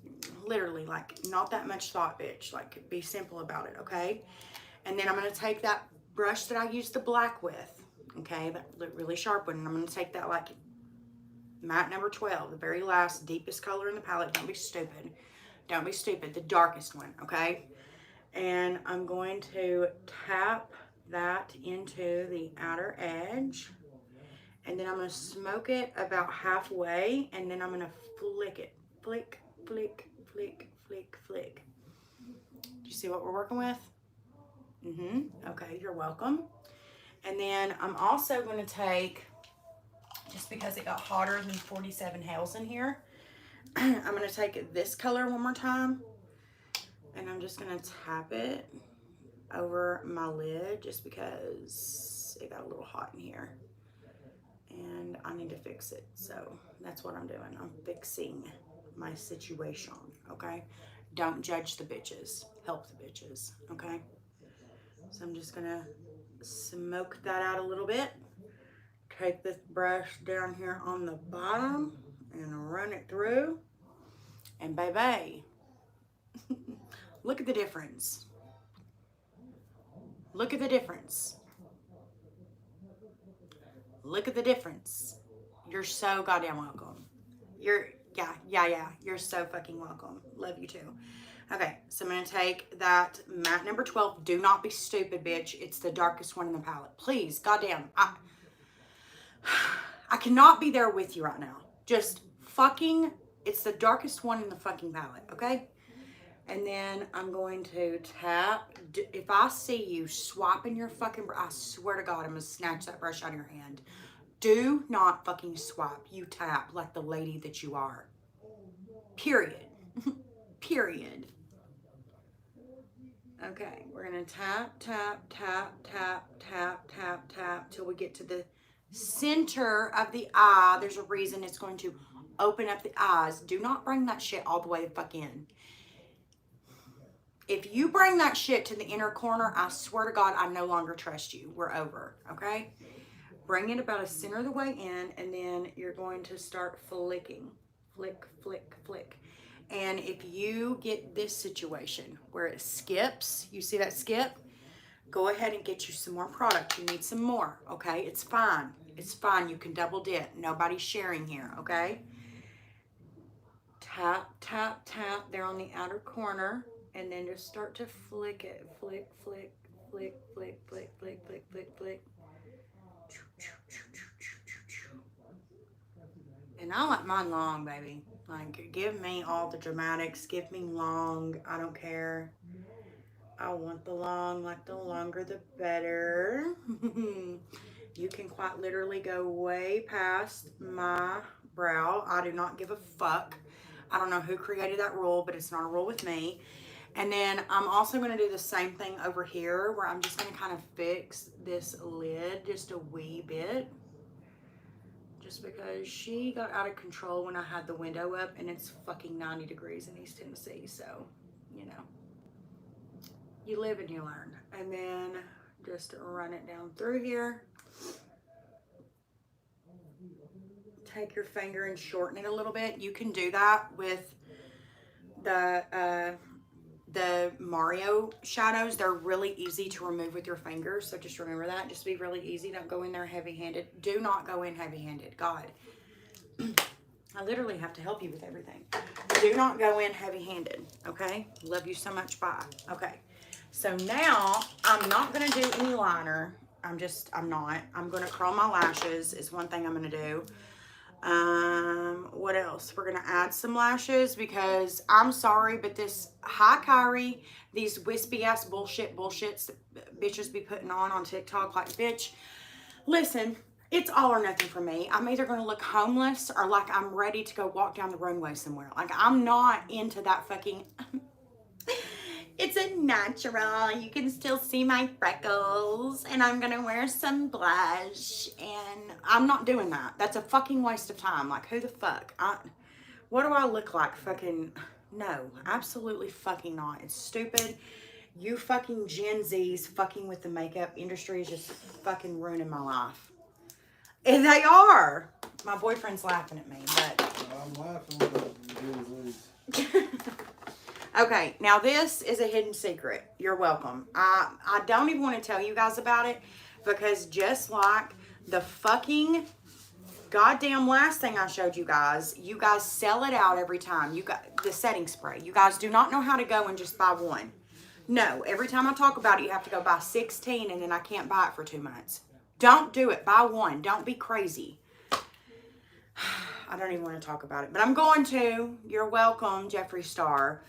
literally like not that much thought, bitch. Like, be simple about it, okay? And then I'm going to take that brush that I used the black with, okay, that really sharp one. And I'm going to take that like matte number 12, the very last, deepest color in the palette. Don't be stupid. Don't be stupid. The darkest one, okay? And I'm going to tap that into the outer edge. And then I'm going to smoke it about halfway. And then I'm going to flick it. Flick, flick, flick, flick, flick. Do you see what we're working with? Okay, you're welcome. And then I'm also going to take, just because it got hotter than 47 hells in here, I'm going to take this color one more time. And I'm just going to tap it over my lid just because it got a little hot in here. And I need to fix it. So that's what I'm doing. I'm fixing my situation, okay? Don't judge the bitches. Help the bitches, okay? So I'm just gonna smoke that out a little bit. Take this brush down here on the bottom and run it through. And baby, look at the difference. Look at the difference. Look at the difference. You're so goddamn welcome. Yeah. You're so fucking welcome. Love you too. Okay, so I'm going to take that matte number 12. Do not be stupid, bitch. It's the darkest one in the palette. Please, goddamn. I cannot be there with you right now. Just fucking, it's the darkest one in the fucking palette, okay? And then I'm going to tap. If I see you swiping your fucking brush, I swear to God, I'm going to snatch that brush out of your hand. Do not fucking swipe. You tap like the lady that you are. Period. Period. Okay, we're going to tap, tap, tap, tap, tap, tap, tap till we get to the center of the eye. There's a reason it's going to open up the eyes. Do not bring that shit all the way the fuck in. If you bring that shit to the inner corner, I swear to God, I no longer trust you. We're over, okay? Bring it about a center of the way in, and then you're going to start flicking. Flick, flick, flick. And if you get this situation where it skips, you see that skip? Go ahead and get you some more product. You need some more, okay? It's fine. It's fine. You can double dip. Nobody's sharing here, okay? Tap, tap, tap there on the outer corner, and then just start to flick it. Flick, flick, flick, flick, flick, flick, flick, flick, flick. And I like mine long, baby. Like, give me all the dramatics. Give me long. I don't care. I want the long. Like, the longer the better. You can quite literally go way past my brow. I do not give a fuck. I don't know who created that rule, but it's not a rule with me. And then I'm also going to do the same thing over here, where I'm just going to kind of fix this lid just a wee bit. Just because she got out of control when I had the window up, and it's fucking 90 degrees in East Tennessee. So, you know, you live and you learn. And then just run it down through here. Take your finger and shorten it a little bit. You can do that with the Mario shadows. They're really easy to remove with your fingers, so just remember that. Just be really easy. Don't go in there heavy-handed. Do not go in heavy-handed. God, I literally have to help you with everything. Do not go in heavy-handed, okay? Love you so much. Bye. Okay, so now I'm not going to do any liner. I'm not. I'm going to curl my lashes is one thing I'm going to do. What else? We're gonna add some lashes because I'm sorry, but this hi Kyrie, these wispy ass bullshits that bitches be putting on TikTok, like, bitch, listen, it's all or nothing for me. I'm either gonna look homeless or like I'm ready to go walk down the runway somewhere. Like, I'm not into that fucking it's a natural, you can still see my freckles, and I'm gonna wear some blush, and I'm not doing that. That's a fucking waste of time. Like, who the fuck? What do I look like? Fucking, no, absolutely fucking not. It's stupid. You fucking Gen Zs fucking with the makeup industry is just fucking ruining my life. And they are. My boyfriend's laughing at me, but. I'm laughing at Gen Zs. Okay, now this is a hidden secret. You're welcome. I don't even want to tell you guys about it, because just like the fucking goddamn last thing I showed you guys sell it out every time. You got the setting spray. You guys do not know how to go and just buy one. No, every time I talk about it, you have to go buy 16, and then I can't buy it for 2 months. Don't do it. Buy one. Don't be crazy. I don't even want to talk about it, but I'm going to. You're welcome, Jeffree Star.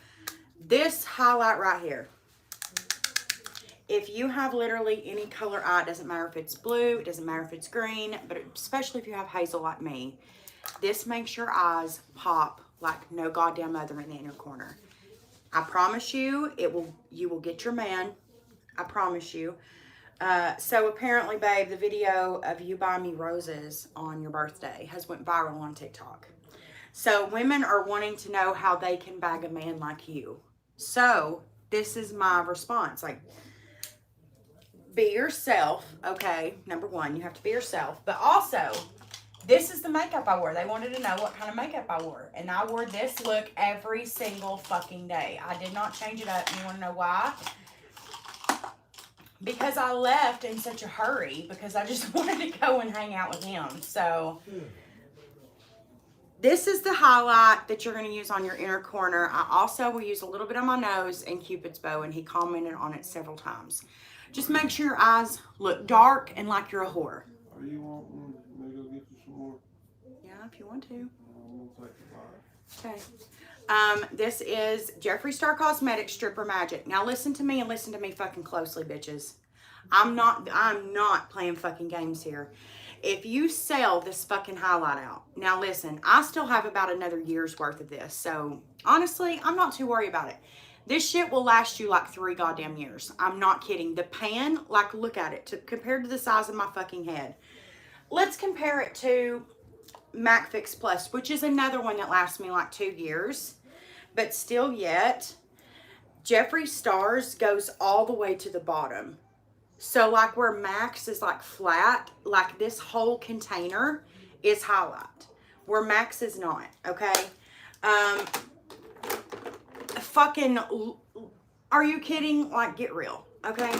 This highlight right here, if you have literally any color eye, it doesn't matter if it's blue, it doesn't matter if it's green, but especially if you have hazel like me, this makes your eyes pop like no goddamn other in the inner corner. I promise you, you will get your man. I promise you. So apparently, babe, the video of you buying me roses on your birthday has went viral on TikTok. So women are wanting to know how they can bag a man like you. So this is my response. Like, be yourself, okay? Number one, you have to be yourself. But also, this is the makeup I wore. They wanted to know what kind of makeup I wore. And I wore this look every single fucking day. I did not change it up. You want to know why? Because I left in such a hurry because I just wanted to go and hang out with him. So this is the highlight that you're going to use on your inner corner. I also will use a little bit on my nose and Cupid's bow, and he commented on it several times. Just make sure your eyes look dark and like you're a whore. Are you wanting me to go get you some more? Yeah, if you want to. I'm gonna take a bite. Okay. This is Jeffree Star Cosmetics Stripper Magic. Now listen to me and listen to me fucking closely, bitches. I'm not playing fucking games here. If you sell this fucking highlight out, now listen, I still have about another year's worth of this. So honestly, I'm not too worried about it. This shit will last you like 3 goddamn years. I'm not kidding. The pan, like, look at it compared to the size of my fucking head. Let's compare it to MAC Fix Plus, which is another one that lasts me like 2 years. But still yet, Jeffree Star's goes all the way to the bottom. So like where Mac's is like flat, like this whole container is highlight. Where Mac's is not, okay? Fucking, are you kidding? Like, get real, okay?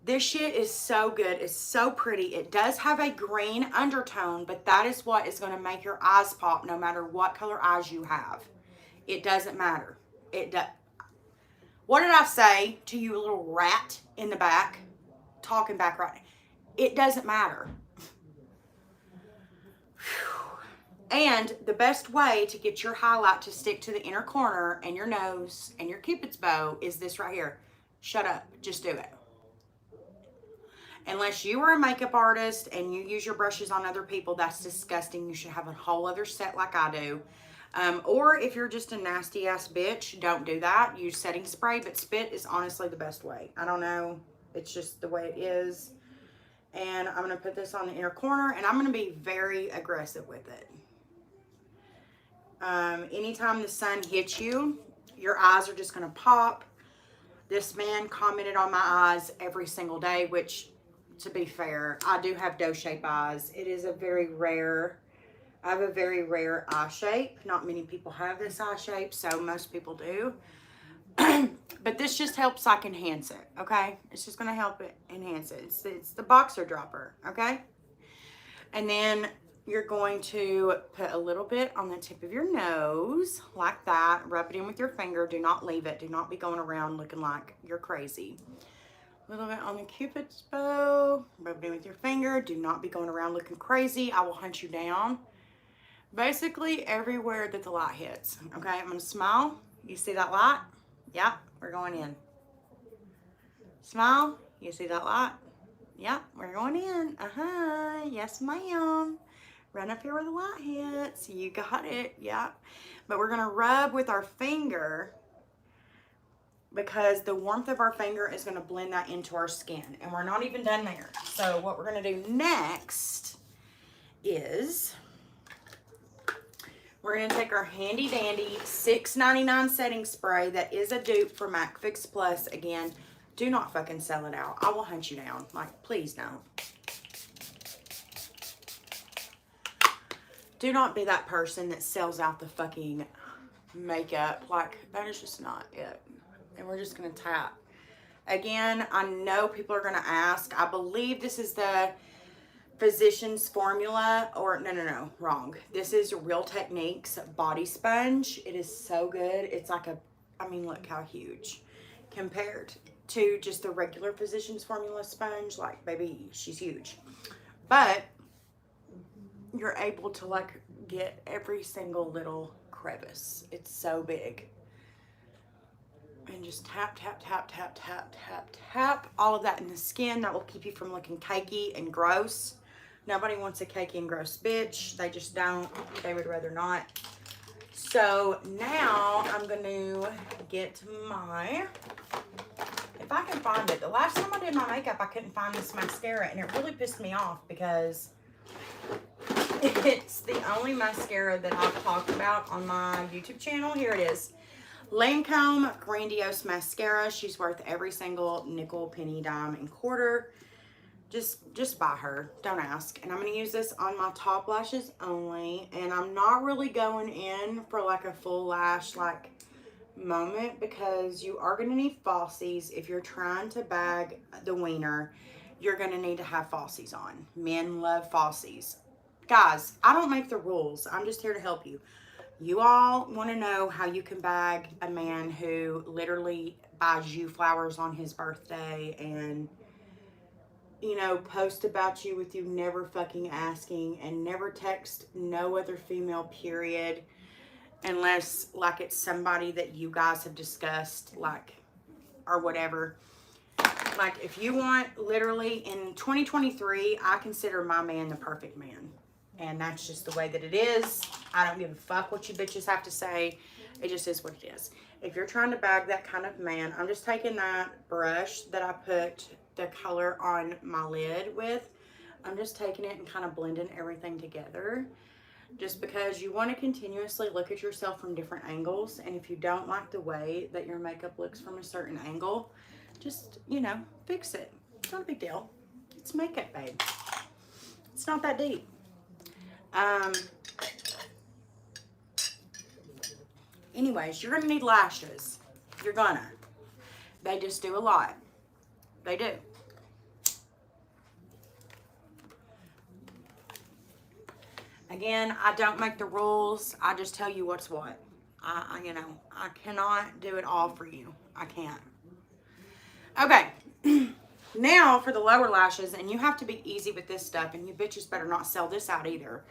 This shit is so good. It's so pretty. It does have a green undertone, but that is what is going to make your eyes pop no matter what color eyes you have. It doesn't matter. It does. What did I say to you, little rat in the back? Talking back right now. It doesn't matter. And the best way to get your highlight to stick to the inner corner and your nose and your cupid's bow is this right here. Shut up. Just do it. Unless you are a makeup artist and you use your brushes on other people, that's disgusting. You should have a whole other set like I do. Or if you're just a nasty ass bitch, don't do that. Use setting spray, but spit is honestly the best way. I don't know. It's just the way it is. And I'm going to put this on the inner corner, and I'm going to be very aggressive with it. Anytime the sun hits you, your eyes are just going to pop. This man commented on my eyes every single day, which, to be fair, I do have doe shape eyes. It is a very rare, I have a very rare eye shape. Not many people have this eye shape, so most people do. But this just helps like enhance it, okay? It's just going to help it enhance it. It's the boxer dropper, okay? And then you're going to put a little bit on the tip of your nose, like that. Rub it in with your finger. Do not leave it. Do not be going around looking like you're crazy. A little bit on the cupid's bow. Rub it in with your finger. Do not be going around looking crazy. I will hunt you down. Basically everywhere that the light hits, okay? I'm going to smile. You see that light? Yeah, we're going in. Smile. You see that light? Yeah, we're going in. Yes, ma'am. Run up here where the light hits. You got it. Yeah. But we're going to rub with our finger because the warmth of our finger is going to blend that into our skin. And we're not even done there. So what we're going to do next is we're going to take our handy dandy $6.99 setting spray that is a dupe for MAC Fix Plus. Again, do not fucking sell it out. I will hunt you down. Like, please don't. Do not be that person that sells out the fucking makeup. Like, that is just not it. And we're just going to tap. Again, I know people are going to ask. I believe this is the Physicians Formula, or no, wrong. This is Real Techniques Body Sponge. It is so good. It's like a, I mean, look how huge compared to just the regular Physicians Formula sponge. Like, baby, she's huge. But you're able to like get every single little crevice. It's so big. And just tap, tap, tap, tap, tap, tap, tap. All of that in the skin. That will keep you from looking cakey and gross. Nobody wants a cakey and gross bitch. They just don't. They would rather not. So now I'm going to get my, if I can find it. The last time I did my makeup, I couldn't find this mascara. And it really pissed me off because it's the only mascara that I've talked about on my YouTube channel. Here it is. Lancome Grandiose Mascara. She's worth every single nickel, penny, dime, and quarter. Just buy her. Don't ask. And I'm going to use this on my top lashes only. And I'm not really going in for like a full lash like moment because you are going to need falsies. If you're trying to bag the wiener, you're going to need to have falsies on. Men love falsies. Guys, I don't make the rules. I'm just here to help you. You all want to know how you can bag a man who literally buys you flowers on his birthday and, you know, post about you with you never fucking asking and never text no other female, period, unless, like, it's somebody that you guys have discussed, like, or whatever. Like, if you want, literally, in 2023, I consider my man the perfect man. And that's just the way that it is. I don't give a fuck what you bitches have to say. It just is what it is. If you're trying to bag that kind of man, I'm just taking that brush that I put the color on my lid with. I'm just taking it and kind of blending everything together. just because you want to continuously look at yourself from different angles. And if you don't like the way that your makeup looks from a certain angle, just, you know, fix it. It's not a big deal. It's makeup, babe. It's not that deep. Anyways, you're gonna need lashes. You're gonna. They just do a lot. They do. Again, I don't make the rules. I just tell you what's what. You know, I cannot do it all for you. I can't. Okay. Now for the lower lashes, and you have to be easy with this stuff, and you bitches better not sell this out either.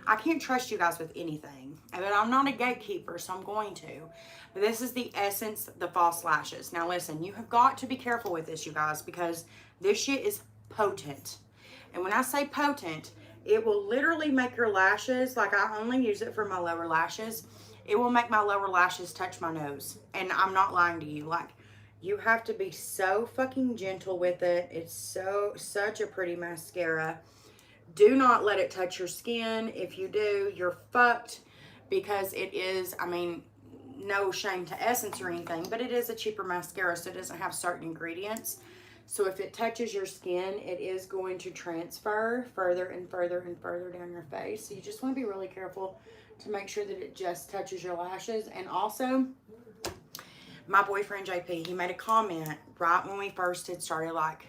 I can't trust you guys with anything. But I'm not a gatekeeper, so I'm going to. But this is the Essence, the false lashes. Now listen, you have got to be careful with this, you guys, because this shit is potent. And when I say potent, it will literally make your lashes, like I only use it for my lower lashes. It will make my lower lashes touch my nose. And I'm not lying to you. Like, you have to be so fucking gentle with it. It's such a pretty mascara. Do not let it touch your skin. If you do, you're fucked, because it is, I mean, no shame to Essence or anything, but it is a cheaper mascara, so it doesn't have certain ingredients. So if it touches your skin, it is going to transfer further and further and further down your face. So you just want to be really careful to make sure that it just touches your lashes. And also, my boyfriend JP, he made a comment right when we first had started like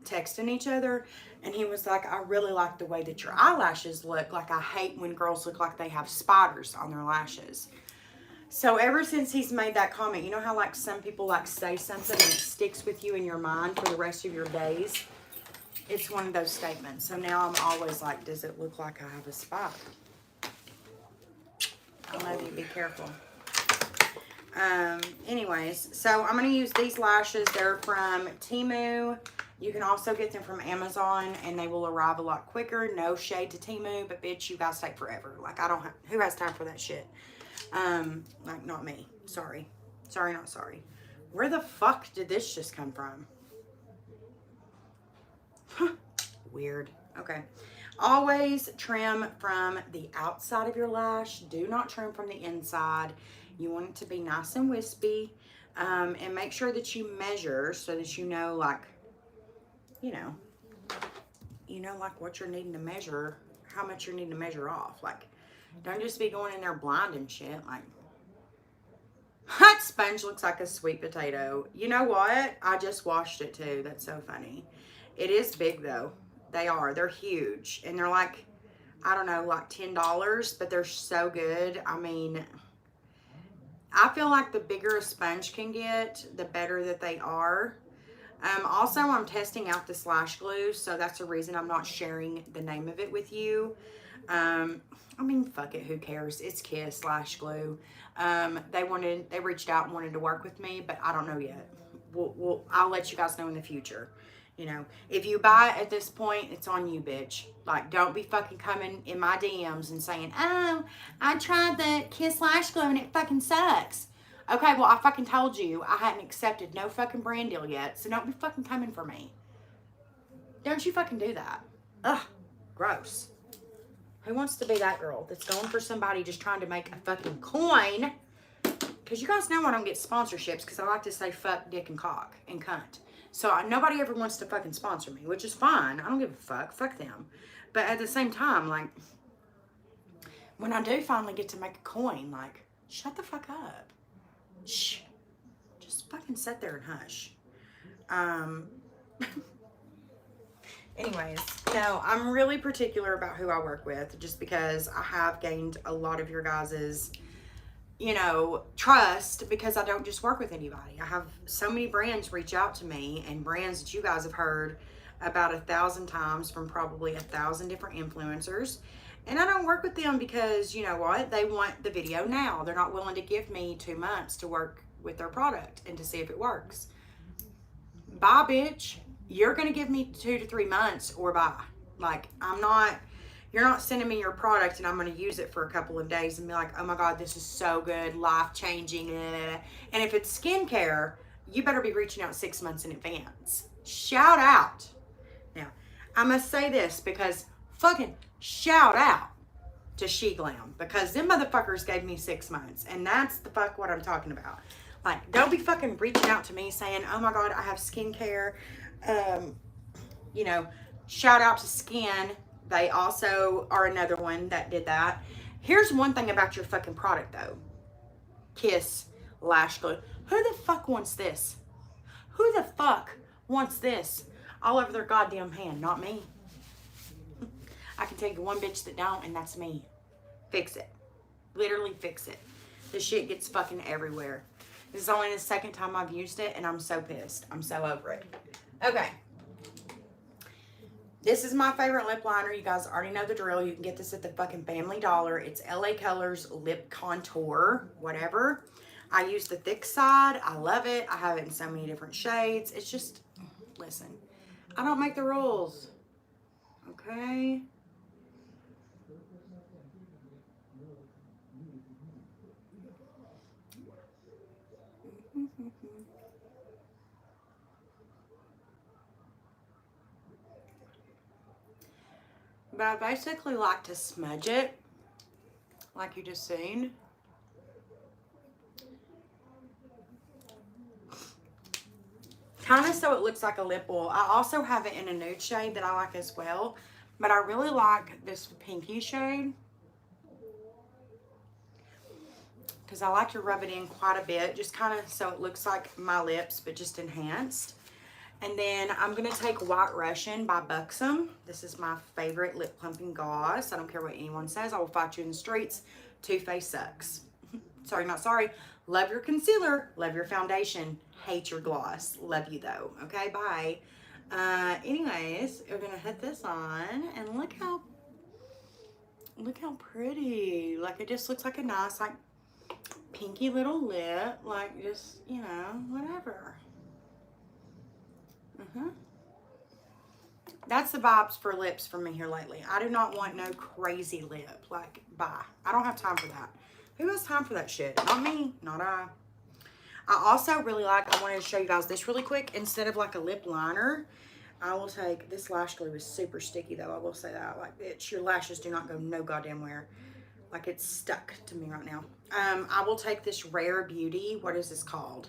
texting each other, and he was like, I really like the way that your eyelashes look. Like, I hate when girls look like they have spiders on their lashes. So ever since he's made that comment, you know how like some people like say something and it sticks with you in your mind for the rest of your days? It's one of those statements. So now I'm always like, does it look like I have a spider? I love you, be careful. Anyways, so I'm going to use these lashes. They're from Temu. You can also get them from Amazon, and they will arrive a lot quicker. No shade to Temu, but bitch, you guys take forever. Like, I don't have, who has time for that shit? Like, not me. Sorry. Sorry, not sorry. Where the fuck did this just come from? Weird. Okay. Always trim from the outside of your lash. Do not trim from the inside. You want it to be nice and wispy. And make sure that you measure so that you know, like, you know, like what you're needing to measure, how much you're needing to measure off. Like, don't just be going in there blind and shit. Like, that sponge looks like a sweet potato. You know what? I just washed it too. That's so funny. It is big though. They are. They're huge. And they're like, I don't know, like $10, but they're so good. I mean, I feel like the bigger a sponge can get, the better that they are. Also, I'm testing out this lash glue, so that's the reason I'm not sharing the name of it with you. I mean, fuck it, who cares? It's Kiss Lash Glue. They reached out and wanted to work with me, but I don't know yet. I'll let you guys know in the future. You know, if you buy it at this point, it's on you, bitch. Like, don't be fucking coming in my DMs and saying, oh, I tried the Kiss Lash Glue and it fucking sucks. Okay, well, I fucking told you I hadn't accepted no fucking brand deal yet, so don't be fucking coming for me. Don't you fucking do that. Ugh, gross. Who wants to be that girl that's going for somebody just trying to make a fucking coin? Because you guys know I don't get sponsorships because I like to say fuck, dick, and cock, and cunt. So nobody ever wants to fucking sponsor me, which is fine. I don't give a fuck. Fuck them. But at the same time, like, when I do finally get to make a coin, like, shut the fuck up. Shh. Just fucking sit there and hush. Anyways, no, I'm really particular about who I work with just because I have gained a lot of your guys's, you know, trust, because I don't just work with anybody. I have so many brands reach out to me, and brands that you guys have heard about 1,000 times from probably 1,000 different influencers. And I don't work with them because, you know what, they want the video now. They're not willing to give me 2 months to work with their product and to see if it works. Bye, bitch. You're going to give me 2 to 3 months or bye. Like, you're not sending me your product and I'm going to use it for a couple of days and be like, oh my God, this is so good, life-changing. And if it's skincare, you better be reaching out 6 months in advance. Shout out. Now, I must say this because fucking shout out. to She Glam, because them motherfuckers gave me 6 months, and that's the fuck what I'm talking about. Like, don't be fucking reaching out to me saying, oh my God, I have skincare. You know, shout out to Skin. They also are another one that did that. Here's one thing about your fucking product though. Kiss Lash Glue. Who the fuck wants this? Who the fuck wants this all over their goddamn hand? Not me. I can tell you one bitch that don't, and that's me. Fix it. Literally fix it. This shit gets fucking everywhere. This is only the second time I've used it, and I'm so pissed. I'm so over it. Okay. This is my favorite lip liner. You guys already know the drill. You can get this at the fucking Family Dollar. It's LA Colors Lip Contour, whatever. I use the thick side. I love it. I have it in so many different shades. It's just, listen, I don't make the rules. Okay? But I basically like to smudge it, like you just seen. Kind of so it looks like a lip oil. I also have it in a nude shade that I like as well, but I really like this pinky shade because I like to rub it in quite a bit, just kind of so it looks like my lips, but just enhanced. And then I'm going to take White Russian by Buxom. This is my favorite lip plumping gloss. I don't care what anyone says. I will fight you in the streets. Too Faced sucks. Sorry, not sorry. Love your concealer. Love your foundation. Hate your gloss. Love you though. Okay, bye. Anyways, we're going to hit this on. And look how pretty. Like, it just looks like a nice, like, pinky little lip. Like, just, you know, whatever. That's the vibes for lips for me here lately. I do not want no crazy lip. Like, bye. I don't have time for that. Who has time for that shit? Not me. Not I. I also really like, I wanted to show you guys this really quick. Instead of like a lip liner, I will take, this lash glue is super sticky though. I will say that. Like, bitch, your lashes do not go no goddamn where. Like, it's stuck to me right now. I will take this Rare Beauty. What is this called?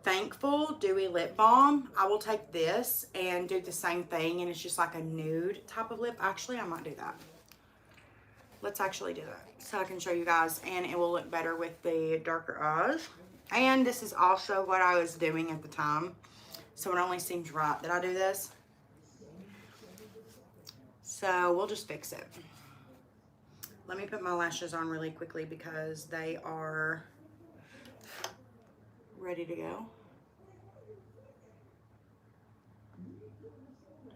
Thankful Dewy Lip Balm. I will take this and do the same thing, and it's just like a nude type of lip. Actually, I might do that. Let's actually do that so I can show you guys, and it will look better with the darker eyes. And this is also what I was doing at the time, so it only seems right that I do this. So we'll just fix it. Let me put my lashes on really quickly because they are ready to go.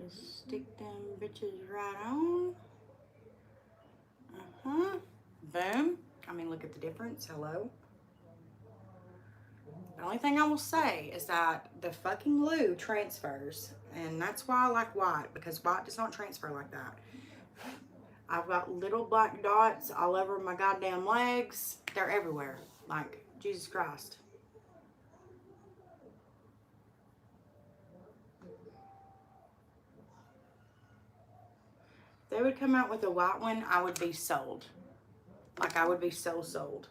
Just stick them bitches right on. Boom. I mean, look at the difference. Hello. The only thing I will say is that the fucking glue transfers, and that's why I like white, because white does not transfer like that. I've got little black dots all over my goddamn legs. They're everywhere. Like, Jesus Christ. If they would come out with a white one, I would be sold. Like, I would be so sold.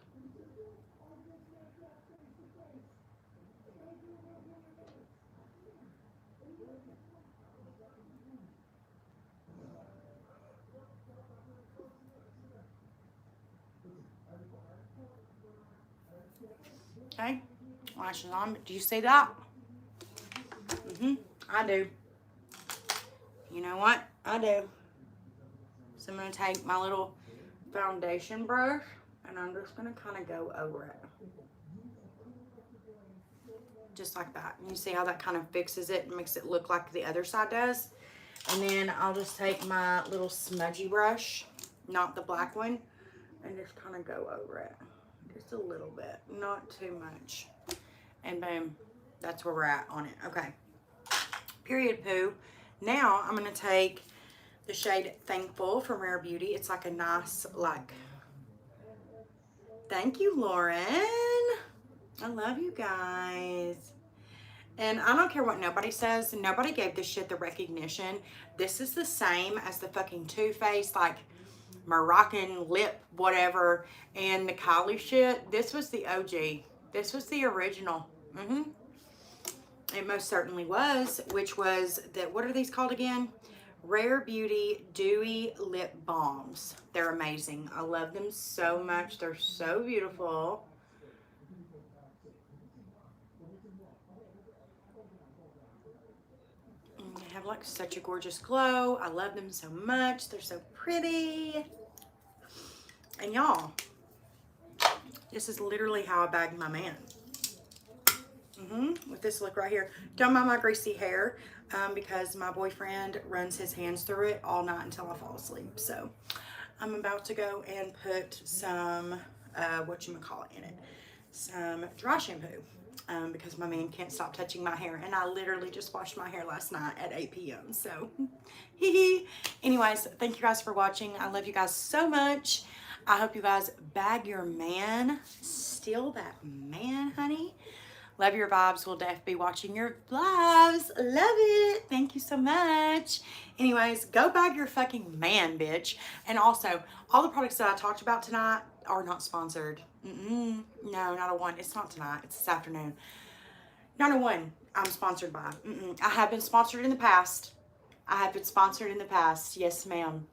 Okay, lashes on. Do you see that? I do. You know what? I do. So I'm going to take my little foundation brush, and I'm just going to kind of go over it. Just like that. And you see how that kind of fixes it and makes it look like the other side does? And then I'll just take my little smudgy brush, not the black one, and just kind of go over it. Just a little bit, not too much. And boom, that's where we're at on it. Okay, period poo. Now I'm gonna take the shade Thankful from Rare Beauty. It's like a nice, like, thank you, Lauren. I love you guys. And I don't care what nobody says. Nobody gave this shit the recognition. This is the same as the fucking Too Faced, like, Moroccan lip whatever and the Kylie shit. This was the OG. This was the original. It most certainly was, which was the, what are these called again? Rare Beauty Dewy Lip Balms. They're amazing. I love them so much. They're so beautiful. And they have like such a gorgeous glow. I love them so much. They're so pretty. And y'all, this is literally how I bag my man. With this look right here. Don't mind my greasy hair because my boyfriend runs his hands through it all night until I fall asleep. So I'm about to go and put some, whatchamacallit in it, some dry shampoo because my man can't stop touching my hair. And I literally just washed my hair last night at 8 p.m. So, anyways, thank you guys for watching. I love you guys so much. I hope you guys bag your man. Steal that man, honey. Love your vibes. We'll definitely be watching your vlogs. Love it. Thank you so much. Anyways, go bag your fucking man, bitch. And also, all the products that I talked about tonight are not sponsored. No, not a one. It's not tonight. It's this afternoon. Not a one I'm sponsored by. I have been sponsored in the past. Yes, ma'am.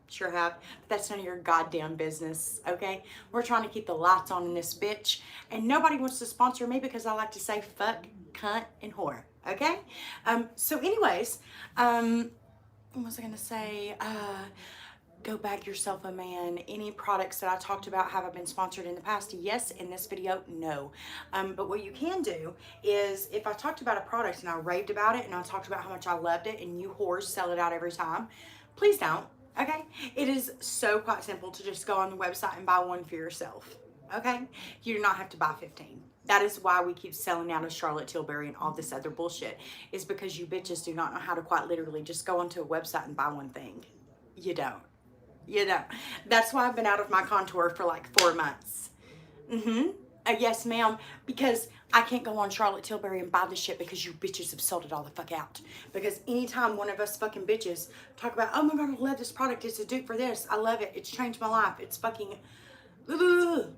Sure have. But that's none of your goddamn business, okay? We're trying to keep the lights on in this bitch. And nobody wants to sponsor me because I like to say fuck, cunt, and whore, okay? So anyways, what was I going to say? Go bag yourself a man. Any products that I talked about, have I been sponsored in the past? Yes. In this video, no. But what you can do is, if I talked about a product and I raved about it and I talked about how much I loved it and you whores sell it out every time, please don't, okay? It is so quite simple to just go on the website and buy one for yourself, okay? You do not have to buy 15. That is why we keep selling out of Charlotte Tilbury and all this other bullshit, is because you bitches do not know how to quite literally just go onto a website and buy one thing. You don't. You know, that's why I've been out of my contour for like 4 months. Yes, ma'am, because I can't go on Charlotte Tilbury and buy this shit because you bitches have sold it all the fuck out. Because anytime one of us fucking bitches talk about, oh my God, I love this product. It's a dupe for this. I love it. It's changed my life. It's fucking, you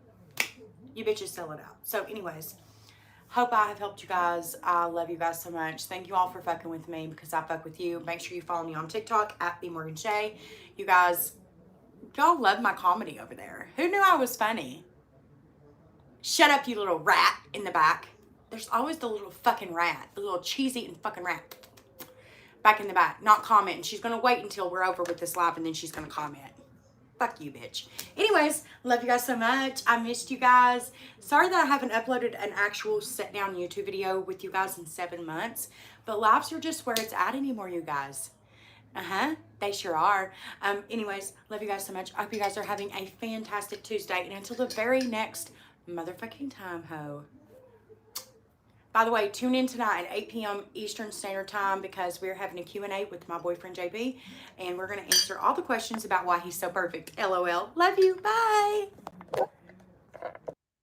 bitches sell it out. So anyways, hope I have helped you guys. I love you guys so much. Thank you all for fucking with me because I fuck with you. Make sure you follow me on TikTok at @BMorganShay. You guys, y'all love my comedy over there. Who knew I was funny? Shut up, you little rat in the back. There's always the little fucking rat, the little cheese-eating fucking rat back in the back, not commenting. She's going to wait until we're over with this live and then she's going to comment. Fuck you, bitch. Anyways, love you guys so much. I missed you guys. Sorry that I haven't uploaded an actual sit-down YouTube video with you guys in 7 months, but lives are just where it's at anymore, you guys. They sure are. Anyways, love you guys so much. I hope you guys are having a fantastic Tuesday. And until the very next motherfucking time, ho. By the way, tune in tonight at 8 p.m. Eastern Standard Time because we're having a Q&A with my boyfriend, JB. And we're going to answer all the questions about why he's so perfect. LOL. Love you. Bye.